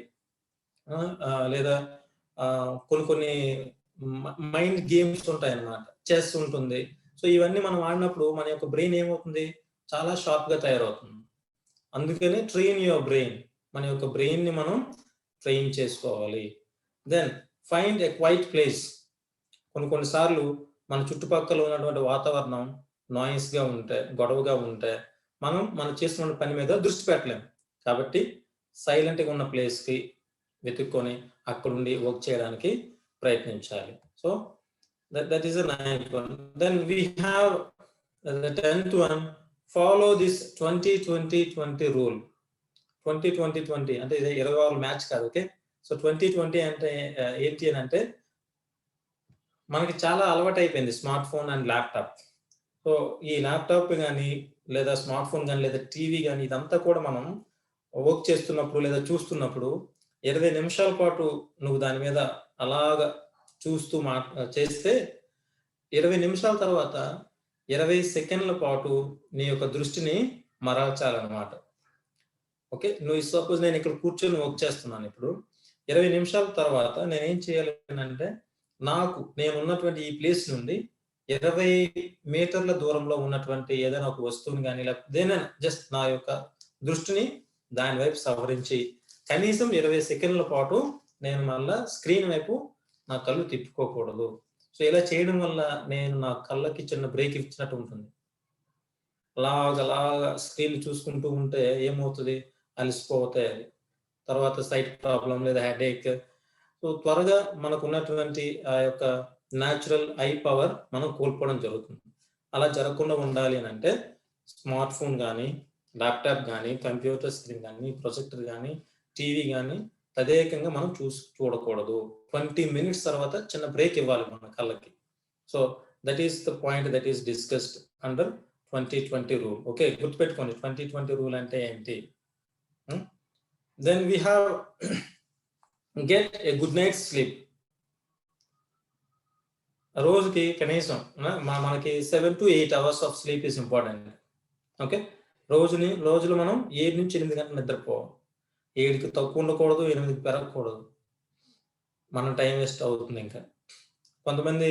D: లేదా కొన్ని మైండ్ గేమ్స్ ఉంటాయి అన్నమాట. చెస్ ఉంటుంది. సో ఇవన్నీ మనం ఆడినప్పుడు మన యొక్క బ్రెయిన్ ఏమవుతుంది, చాలా షార్ప్గా తయారవుతుంది. అందుకని ట్రైన్ యువర్ బ్రెయిన్, మన యొక్క బ్రెయిన్ని మనం ట్రైన్ చేసుకోవాలి. Then find a quiet place. కొన్నిసార్లు మన చుట్టుపక్కల ఉన్నటువంటి వాతావరణం నాయిస్గా ఉంటే, గొడవగా ఉంటే మనం చేస్తున్న పని మీద దృష్టి పెట్టలేము. కాబట్టి సైలెంట్గా ఉన్న ప్లేస్కి వెతుక్కొని అక్కడుండి వర్క్ చేయడానికి ప్రయత్నించాలి. So that is the 9th one. Then we have the 10th one, follow this 20-20-20 rule. 20-20-20 అంటే ఇది 20 ఓవర్ల మ్యాచ్ కాదు. ఓకే, సో 20-20 అంటే ఏంటి అని అంటే మనకి చాలా అలవాటు అయిపోయింది smart phone and laptop. So ఈ ల్యాప్టాప్ కానీ లేదా స్మార్ట్ ఫోన్ కానీ లేదా టీవీ కానీ ఇదంతా కూడా మనం వర్క్ చేస్తున్నప్పుడు లేదా చూస్తున్నప్పుడు 20 నిమిషాల పాటు నువ్వు దాని మీద అలాగా చూస్తూ చేస్తే 20 నిమిషాల తర్వాత 20 సెకండ్ల పాటు నీ యొక్క దృష్టిని మరల్చాలన్నమాట. ఓకే, నువ్వు సపోజ్ నేను ఇక్కడ కూర్చొని వర్క్ చేస్తున్నాను. ఇప్పుడు 20 నిమిషాల తర్వాత నేనేం చేయాలి అంటే నేను ఉన్నటువంటి ఈ ప్లేస్ నుండి 20 మీటర్ల దూరంలో ఉన్నటువంటి ఏదైనా ఒక వస్తువుని కానీ లేకపోతే జస్ట్ నా యొక్క దృష్టిని దాని వైపు సవరించి కనీసం 20 సెకండ్ల పాటు నేను మళ్ళా స్క్రీన్ వైపు నా కళ్ళు తిప్పుకోకూడదు. సో ఇలా చేయడం వల్ల నేను నా కళ్ళకి చిన్న బ్రేక్ ఇచ్చినట్టు ఉంటుంది. అలాగా స్క్రీన్ చూసుకుంటూ ఉంటే ఏమవుతుంది, అలసిపోతాయి. అది తర్వాత సైట్ ప్రాబ్లం లేదా హెడేక్. సో త్వరగా మనకు ఉన్నటువంటి ఆ యొక్క న్యాచురల్ ఐ పవర్ మనం కోల్పోవడం జరుగుతుంది. అలా జరగకుండా ఉండాలి అని అంటే స్మార్ట్ ఫోన్ కానీ ల్యాప్టాప్ కానీ కంప్యూటర్ స్క్రీన్ కానీ ప్రొజెక్టర్ కానీ టీవీ కానీ తదేకంగా మనం చూడకూడదు. 20 minutes తర్వాత చిన్న బ్రేక్ ఇవ్వాలి మన కళ్ళకి. So that is the point that is discussed under 20-20 rule. Okay, గుర్తుపెట్టుకోండి 20-20 రూల్ అంటే ఏంటి. Then we have get a good night sleep. రోజుకి కనీసం మనకి 7 to 8 hours of sleep is important. Okay, రోజులో మనం 7 నుంచి 8 గంటలు నిద్రపోవాలి. 7కి తక్కువ ఉండకూడదు, 8కి పెరగకూడదు. మన టైం వేస్ట్ అవుతుంది. ఇంకా కొంతమంది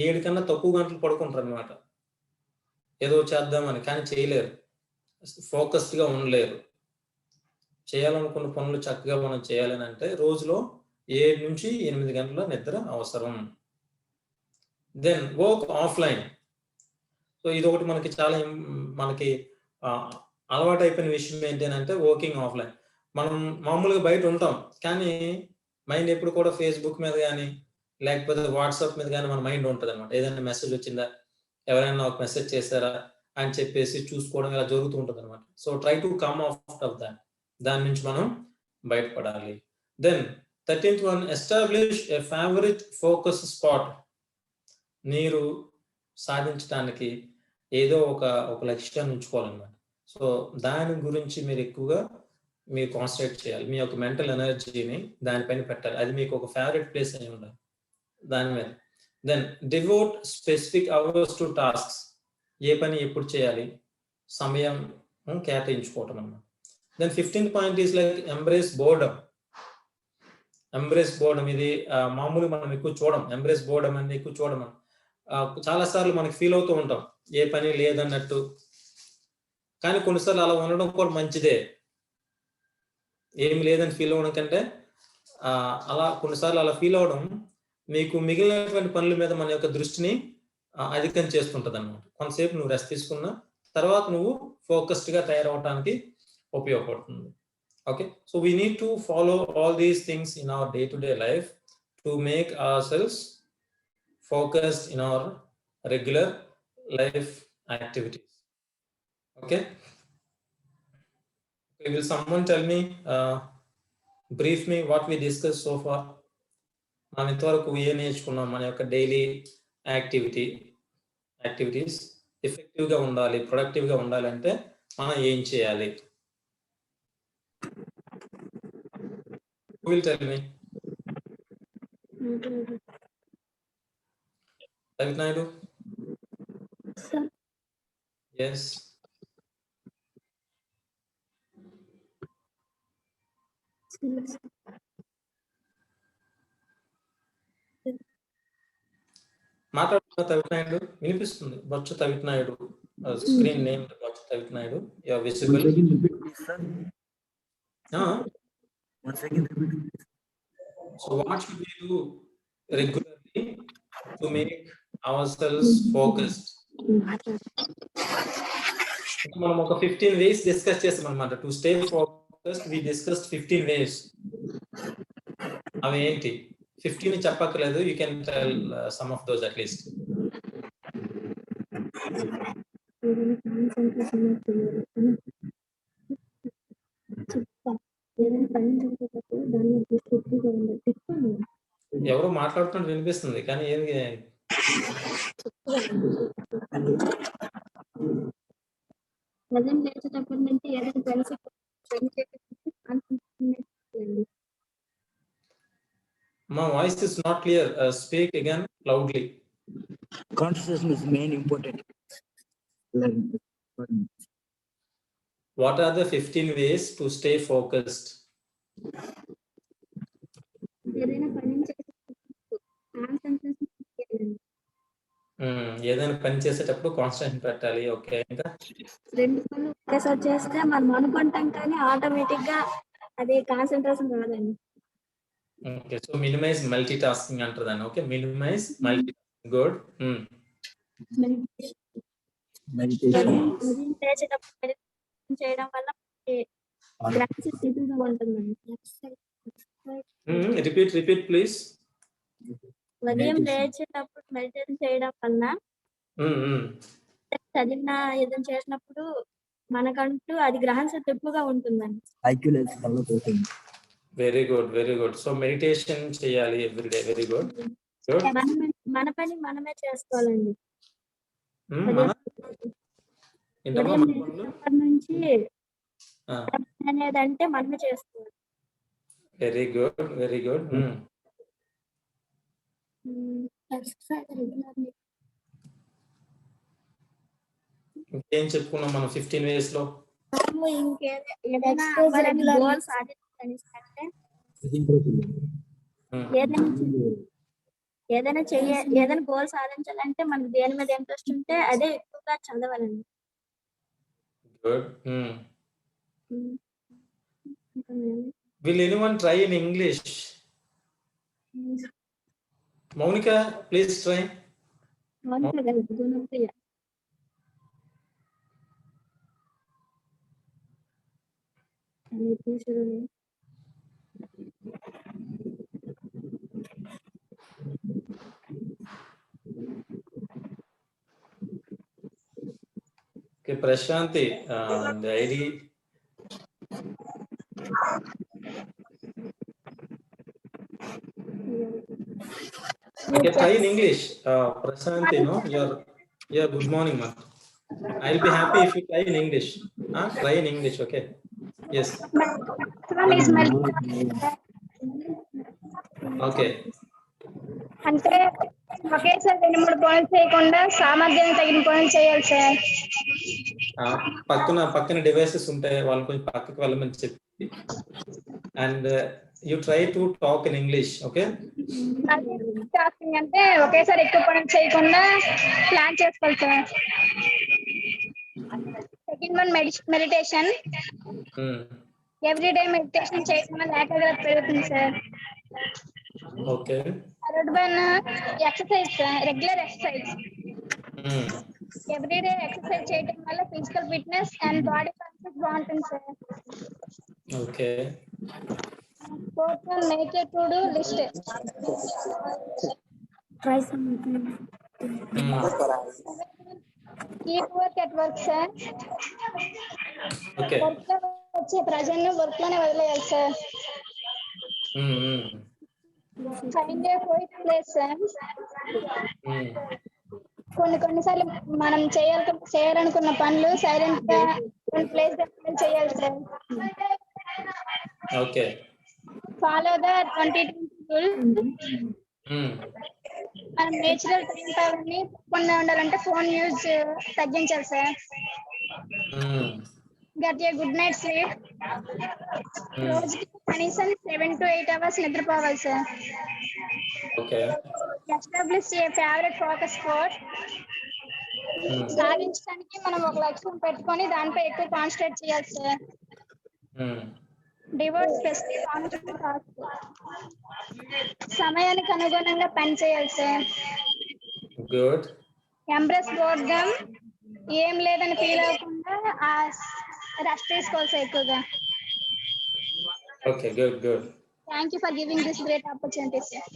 D: 7 కన్నా తక్కువ గంటలు పడుకుంటారు అనమాట, ఏదో చేద్దామని, కానీ చేయలేరు, ఫోకస్డ్గా ఉండలేరు. చేయాలనుకున్న పనులు చక్కగా మనం చేయాలని అంటే రోజులో 7 నుంచి 8 గంటల నిద్ర అవసరం. Then work offline. సో ఇది ఒకటి మనకి అలవాటు అయిపోయిన విషయం ఏంటి అని అంటే వర్కింగ్ ఆఫ్లైన్. మనం మామూలుగా బయట ఉంటాం, కానీ మైండ్ ఎప్పుడు కూడా ఫేస్బుక్ మీద కానీ లేకపోతే వాట్సాప్ మీద కానీ మన మైండ్ ఉంటుంది అనమాట. ఏదైనా మెసేజ్ వచ్చిందా, ఎవరైనా ఒక మెసేజ్ చేశారా అని చెప్పేసి చూసుకోవడం ఇలా జరుగుతూ ఉంటుంది అనమాట. So try to come out of దాని నుంచి మనం బయటపడాలి. Then 13th one, establish a favourite focus spot. మీరు సాధించడానికి ఏదో ఒక లక్ష్యాన్ని ఉంచుకోవాలన్నమాట. సో దాని గురించి మీరు ఎక్కువగా కాన్సన్ట్రేట్ చేయాలి. మీ యొక్క మెంటల్ ఎనర్జీని దానిపైన పెట్టాలి. అది మీకు ఒక ఫేవరెట్ ప్లేస్ అని ఉండాలి దాని మీద. Then devote specific hours to tasks. ఏ పని ఎప్పుడు చేయాలి, సమయం కేటాయించుకోవటం అన్నమాట. Then 15th point is like embrace boredom. ఇది మామూలుగా మనం ఎక్కువ చూడం. ఎంబ్రేస్ బోర్డమ్ అనేది ఎక్కువ చూడడం. చాలా సార్లు మనకి ఫీల్ అవుతూ ఉంటాం ఏ పని లేదన్నట్టు, కానీ కొన్నిసార్లు అలా ఉండడం కూడా మంచిదే. ఏమి లేదని ఫీల్ అవ్వడం కంటే కొన్నిసార్లు అలా ఫీల్ అవడం మీకు మిగిలినటువంటి పనుల మీద మన యొక్క దృష్టిని అధికం చేస్తుంటది అన్నమాట. కొంతసేపు నువ్వు రెస్ట్ తీసుకున్న తర్వాత నువ్వు ఫోకస్డ్గా తయారవడానికి ఉపయోగపడుతుంది. Okay, so we need to follow all these things in our day to day life to make our cells focused in our regular life activities. Okay, will someone tell me, brief me what we discussed so far? మనం ఇంతవరకు ఏం నేర్చుకున్నాం? మన యొక్క daily activities ఎఫెక్టివ్గా ఉండాలి, ప్రొడక్టివ్గా ఉండాలి అంటే మనం ఏం చేయాలి? Who will tell me? David Naidu?
G: Sir.
D: Yes. మాట్లాడుతున్నా తవిట్ నాయుడు, వినిపిస్తుంది. బొచ్చు Tavit Naidu. screen name Dr. Tavit Naidu. You are visible.
H: Once again, repeat.
D: So what should we do regularly to make ourselves focused? మనం ఒక 15 ways డిస్కస్ చేస్తాం అన్నమాట. To stay focused we discussed 15 ways. అవి ఏంటి? 15 చెప్పక్కర్లేదు, you can tell some of those at least. ఎవరో మాట్లాడుతుంటే వినిపిస్తుంది కానీ ఏది
G: ఉదయం లేచేటప్పటి నుంచి ఏదైనా పని
D: మా voice is not clear, speak again loudly.
H: Concentration is main important.
D: What are the 15 ways to stay focused?
G: ఏదైనా పని
D: ఏదైనా పని చేసేటప్పుడు కాన్సంట్రేషన్ పెట్టాలి. ఓకే, ఇంకా
G: 2 పనులు ఒకేసారి చేస్తే మనం అనుకుంటాం కానీ ఆటోమేటిక్ గా అది కాన్సంట్రేషన్ రాదండి.
D: Okay, so minimise multitasking అంటారు దాన్ని. Okay, minimize multitasking. Good.
G: లేచేటప్పుడు చేయడం వల్ల ఉంటుందండి.
D: Repeat please.
G: ఉదయం లేచేటప్పుడు మెడిటేషన్ చేయడం వల్ల చదివిన ఏదైనా చేసినప్పుడు మనకంటూ అది గ్రహణ శక్తి ఎక్కువగా ఉంటుందండి.
D: Very good. సో మెడిటేషన్ చేయాలి ఎవ్రీడే. Very good.
G: మన పని మనమే చేసుకోవాలండి. నుంచి అనేది అంటే మనమే చేసుకోవాలి.
D: Very good. ఇంకేం చెప్పుకున్నాం మనం 15 ways లో?
G: ఏదైనా గోల్ సాధించాలంటే మనకు దేని మీద ఇంట్రెస్ట్ ఉంటే అదే ఎక్కువగా చదవాలండి.
D: Good. Will anyone try in English? Monica, please try. Okay, Prashanti, the ID. Okay, try in English. Prashanti, no, you're good morning, ma. I'll be happy if you try in English. Try in English, okay? Yes. Okay.
I: అంటే ఒకేసారి 2-3 పనులు చేయకుండా సామర్థ్యానికి తగిన పనులు చేయాలి sir.
D: పక్కన devices ఉంటాయి, వాళ్ళు కొంచెం పక్కకి వెళ్ళమని చెప్పి. And you try to talk in English. Okay,
I: tasking అంటే ఒకేసారి ఎక్కువ పనులు చేయకుండా ప్లాన్ చేసుకోవాలి sir. Second one meditation. Everyday meditation చేయడం వల్ల ఏకాగ్రత పెరుగుతుంది sir.
D: Okay.
I: Third one exercise, regular exercise. Everyday exercise చేయడం వల్ల physical fitness and body confidence బాగుంటుంది sir.
D: Okay.
I: Fourth one make a to do list. Keep work at work sir.
D: Okay.
I: Work లో వచ్చే present work లోనే వదిలేయాలి sir. Find a quiet place sir. కొన్నిసార్లు మనం చేయాలనుకున్న పనులు సైలెంట్ గా ప్లేస్ దగ్గర చేయాలి sir.
D: Okay.
I: Follow the 20-20 rule. మనం నేచురల్ టైం పవర్ ని తప్పకుండా ఉండాలంటే ఫోన్ యూజ్ తగ్గించాలి sir. Get a good night sleep. రోజుకి కనీసం 7 to 8 hours నిద్రపోవాలి సార్.
D: ఓకే.
I: ఎస్టాబ్లిష్ ఏ ఫేవరెట్ ఫోకస్ స్పాట్. సాధించడానికి మనం ఒక లక్ష్యం పెట్టుకొని దానిపై ఎక్కువ కాన్సన్ట్రేట్ చేయాలి sir. Devout specific concept task. సమయానికి అనుగుణంగా పని చేయాలి సార్.
D: గుడ్.
I: ఎంబ్రెస్ బోర్డమ్, ఏం లేదని ఫీల్ అవ్వకుండా రెస్ట్ తీసుకోవాలి సార్ ఎక్కువగా.
D: Okay, good good.
I: Thank you for giving this great opportunity sir.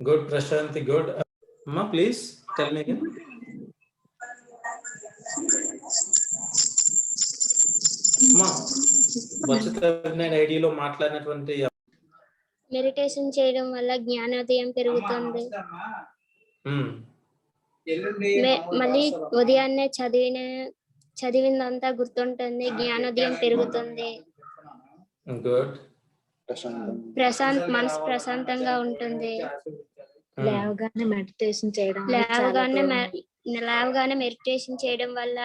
D: Good Prashanti, good. అమ్మా ప్లీజ్ టెల్ మీ అగైన్. అమ్మా బచత్ ఐడిలో మాట్లాడినటువంటి
J: మెడిటేషన్ చేయడం వల్ల జ్ఞానోదయం పెరుగుతుంది. మళ్ళీ ఉదయాన్నే చదివిందంతా గుర్తుంటుంది, జ్ఞానోదయం పెరుగుతుంది.
D: గుడ్.
J: మనసు ప్రశాంతంగా ఉంటుంది.
A: లేవగానే మెడిటేషన్ చేయడం
J: లేవగానే మెడిటేషన్ చేయడం వల్ల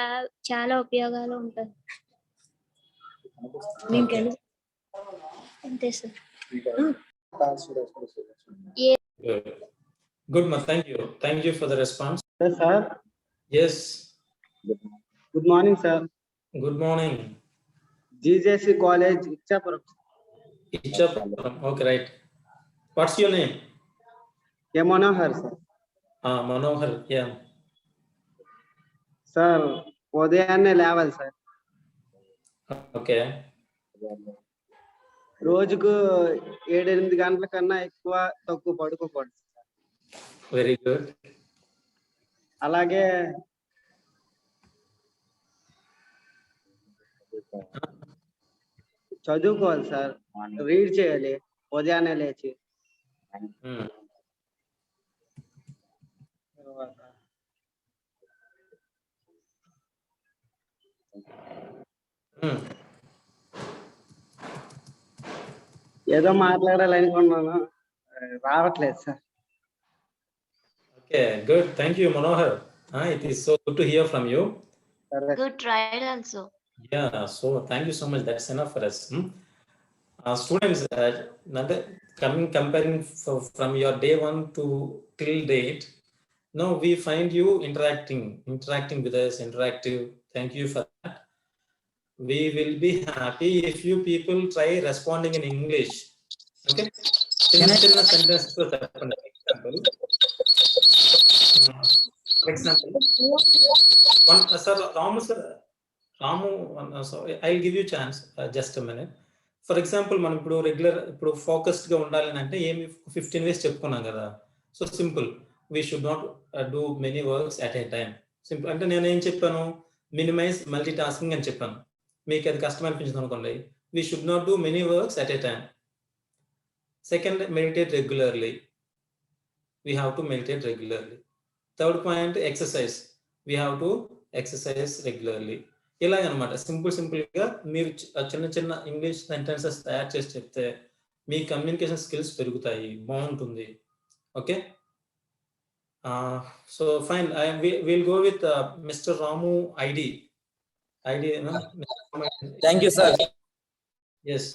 J: చాలా ఉపయోగాలు ఉంటాయి. అంతే sir.
D: Good, ma. Thank you. Thank you for the response.
K: Yes, sir.
D: Yes.
K: Good morning, sir.
D: Good morning.
K: GJC College, Ichapuram.
D: Ichapuram. Okay, right. What's your name?
K: Yeah, Manohar, sir.
D: Manohar. Yeah.
K: Sir, ఉదయాన్నే లేవాలి sir.
D: Okay.
K: రోజుకు 7-8 గంటల కన్నా తక్కువ పడుకోకూడదు.
D: Very good.
K: అలాగే చదువుకోవాలి sir, read చేయాలి ఉదయాన్నే లేచి. ఏదో మాట్లాడాలనుకున్నాను, రావట్లేదు sir.
D: Okay, good. Thank you, Manohar. It is so good to hear from you.
C: Good trial also.
D: Yeah, so thank you so much. That's enough for us. Students, comparing from your day 1 to till date, now we find you interacting with us, interactive. Thank you for that. We will be happy if you people try responding in English. Okay? For example, sir, Ramu, I'll give you a chance. Just a minute. For example, మనం ఇప్పుడు regular focused గా ఉండాలని అంటే ఏమి 15 ways చెప్పుకున్నాం కదా. So simple, we should not do many works at a time. Simple అంటే నేను ఏం చెప్పాను, మినిమైజ్ మల్టీ టాస్కింగ్ అని చెప్పాను. మీకు అది కష్టం అనిపించింది అనుకోండి, we should not do many works at a time. Second, meditate regularly. We have to meditate regularly. Third point, exercise. We have to exercise regularly. ఇలాగనమాట సింపుల్ గా మీరు చిన్న ఇంగ్లీష్ సెంటెన్సెస్ తయారు చేసి చెప్తే మీ కమ్యూనికేషన్ స్కిల్స్ పెరుగుతాయి, బాగుంటుంది. Okay, so fine. Will go with mister Ramu ID.
E: Thank you sir.
D: Yes,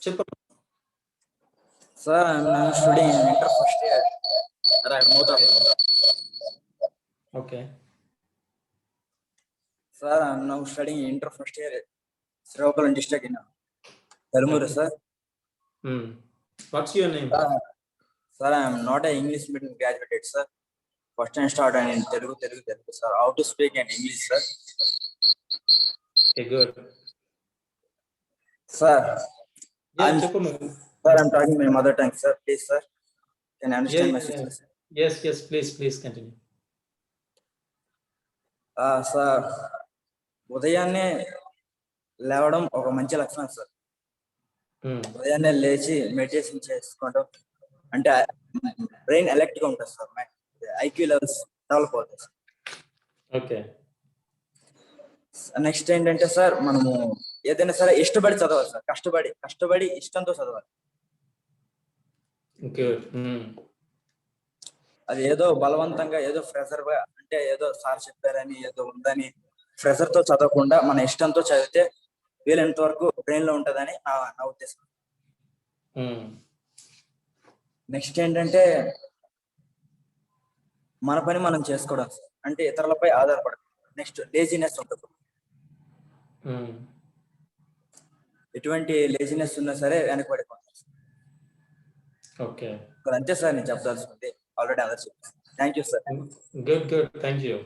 D: చెప్పండి
E: sir. I'm studying in inter first year.
D: Okay.
E: Sir, I'm now studying inter first year at Srikakulam district in Perumuru, sir.
D: What's your name?
E: Sir, I'm not an English medium graduate, sir. First time started in Telugu, sir. How to speak in English, sir?
D: Okay, good.
E: Sir,
D: Sir,
E: I'm talking my mother tongue, sir. Please, sir. Can I understand my situation?
D: Yes, please continue.
E: Sir, ఉదయాన్నే లేవడం ఒక మంచి లక్షణం sir. ఉదయాన్నే లేచి meditation చేసుకోవడం అంటే brain alert గా ఉంటుంది సార్. ఐక్యూ లెవెల్స్ డెవలప్ అవుతాయి సార్.
D: ఓకే.
E: నెక్స్ట్ ఏంటంటే సార్, మనము ఏదైనా సరే ఇష్టపడి చదవాలి సార్. కష్టపడి ఇష్టంతో చదవాలి. అది ఏదో బలవంతంగా, ఏదో ప్రెషర్ గా, అంటే ఏదో సార్ చెప్పారని, ఏదో ఉందని ప్రెషర్ తో చదవకుండా మన ఇష్టంతో చదివితే వీలైనంత వరకు బ్రెయిన్ లో ఉంటదని నా ఉద్దేశం. నెక్స్ట్ ఏంటంటే మన పని మనం చేసుకోవడం సార్. అంటే ఇతరులపై ఆధారపడదు. నెక్స్ట్ లేజినెస్ ఉంటుంది. ఎటువంటి లేజినెస్ ఉన్నా సరే వెనకబడిపోతాం.
D: ఓకే,
E: అంతే సార్ నేను చెప్పాల్సింది. ఆల్రెడీ అందరు చెప్పారు. Thank you sir.
D: Good, thank you.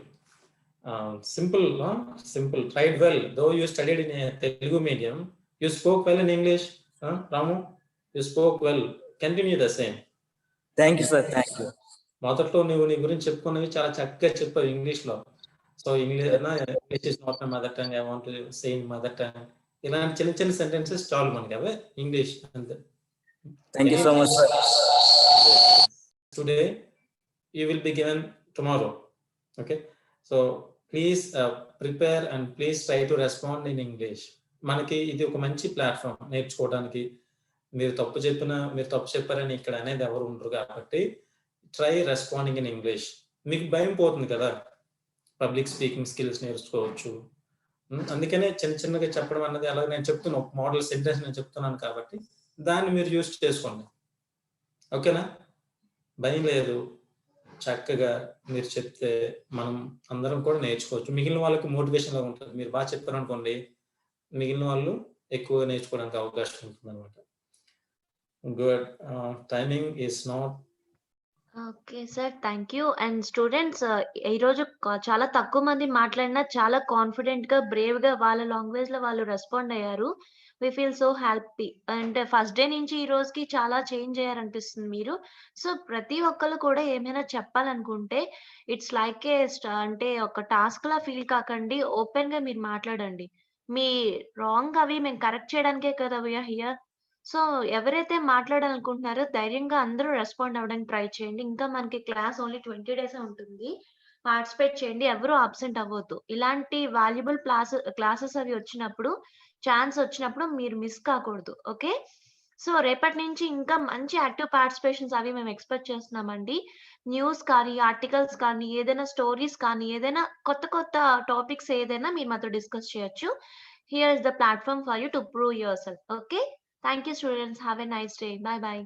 D: Simple. Tried well. Though you studied in a Telugu medium, you spoke well in English. Ramu, you spoke well. Continue the same.
E: Thank you sir. Thank you.
D: మొదట్లో నువ్వు నీ గురించి చెప్పుకున్నవి చాలా చక్కగా చెప్పావు English లో. So English is not my mother tongue, I want to say in mother tongue. ఇలాంటి చిన్న చిన్న సెంటెన్సెస్ చాలు మనకి, అవే ఇంగ్లీష్ అంతే.
E: Thank you so much sir.
D: Today you will be given tomorrow. Okay, so please prepare and please try to respond in English. మనకి ఇది ఒక మంచి ప్లాట్ఫామ్ నేర్చుకోవడానికి. మీరు తప్పు చెప్పారని ఇక్కడ అనేది ఎవరు ఉండరు కాబట్టి ట్రై రెస్పాండింగ్ ఇన్ ఇంగ్లీష్. మీకు భయం పోతుంది కదా, పబ్లిక్ స్పీకింగ్ స్కిల్స్ నేర్చుకోవచ్చు. అందుకనే చిన్నగా చెప్పడం అన్నది, అలాగే నేను చెప్తున్నా ఒక మోడల్ సెంటెన్స్ నేను చెప్తున్నాను కాబట్టి దాన్ని మీరు యూస్ చేసుకోండి. ఓకేనా? భయం లేదు, చక్కగా మీరు చెప్తే మనం అందరం కూడా నేర్చుకోవచ్చు. మిగిలిన వాళ్ళకి మోటివేషన్ గా ఉంటుంది. మీరు బాగా చెప్పారు అనుకోండి, మిగిలిన వాళ్ళు ఎక్కువగా నేర్చుకోవడానికి అవకాశం ఉంటుంది అనమాట. Good, timing is not.
C: Okay sir, thank you. And students, ఈరోజు చాలా తక్కువ మంది మాట్లాడినా చాలా కాన్ఫిడెంట్ గా, బ్రేవ్ గా వాళ్ళ లాంగ్వేజ్ లో వాళ్ళు రెస్పాండ్ అయ్యారు. We feel so happy. అంటే ఫస్ట్ డే నుంచి ఈ రోజుకి చాలా చేంజ్ అయ్యారనిపిస్తుంది మీరు. సో ప్రతి ఒక్కరు కూడా ఏమైనా చెప్పాలనుకుంటే ఇట్స్ లైక్ ఏ అంటే ఒక టాస్క్ లా ఫీల్ కాకండి, ఓపెన్ గా మీరు మాట్లాడండి. మీ రాంగ్ అవి మేము కరెక్ట్ చేయడానికే కదా వీఆర్ హియర్. సో ఎవరైతే మాట్లాడాలనుకుంటున్నారో ధైర్యంగా అందరూ రెస్పాండ్ అవ్వడానికి ట్రై చేయండి. ఇంకా మనకి క్లాస్ ఓన్లీ 20 డేస్ ఉంటుంది. పార్టిసిపేట్ చేయండి, ఎవరు అబ్సెంట్ అవ్వద్దు. ఇలాంటి వాల్యుబుల్ క్లాసెస్ అవి వచ్చినప్పుడు, ఛాన్స్ వచ్చినప్పుడు మీరు మిస్ కాకూడదు. ఓకే, సో రేపటి నుంచి ఇంకా మంచి యాక్టివ్ పార్టిసిపేషన్స్ అవి మేము ఎక్స్పెక్ట్ చేస్తున్నామండి. న్యూస్ కానీ, ఆర్టికల్స్ కానీ, ఏదైనా స్టోరీస్ కానీ, ఏదైనా కొత్త టాపిక్స్ ఏదైనా మీరు మాతో డిస్కస్ చేయొచ్చు. Here is the platform for you to prove your self. Okay, thank you students, have a nice day, bye bye.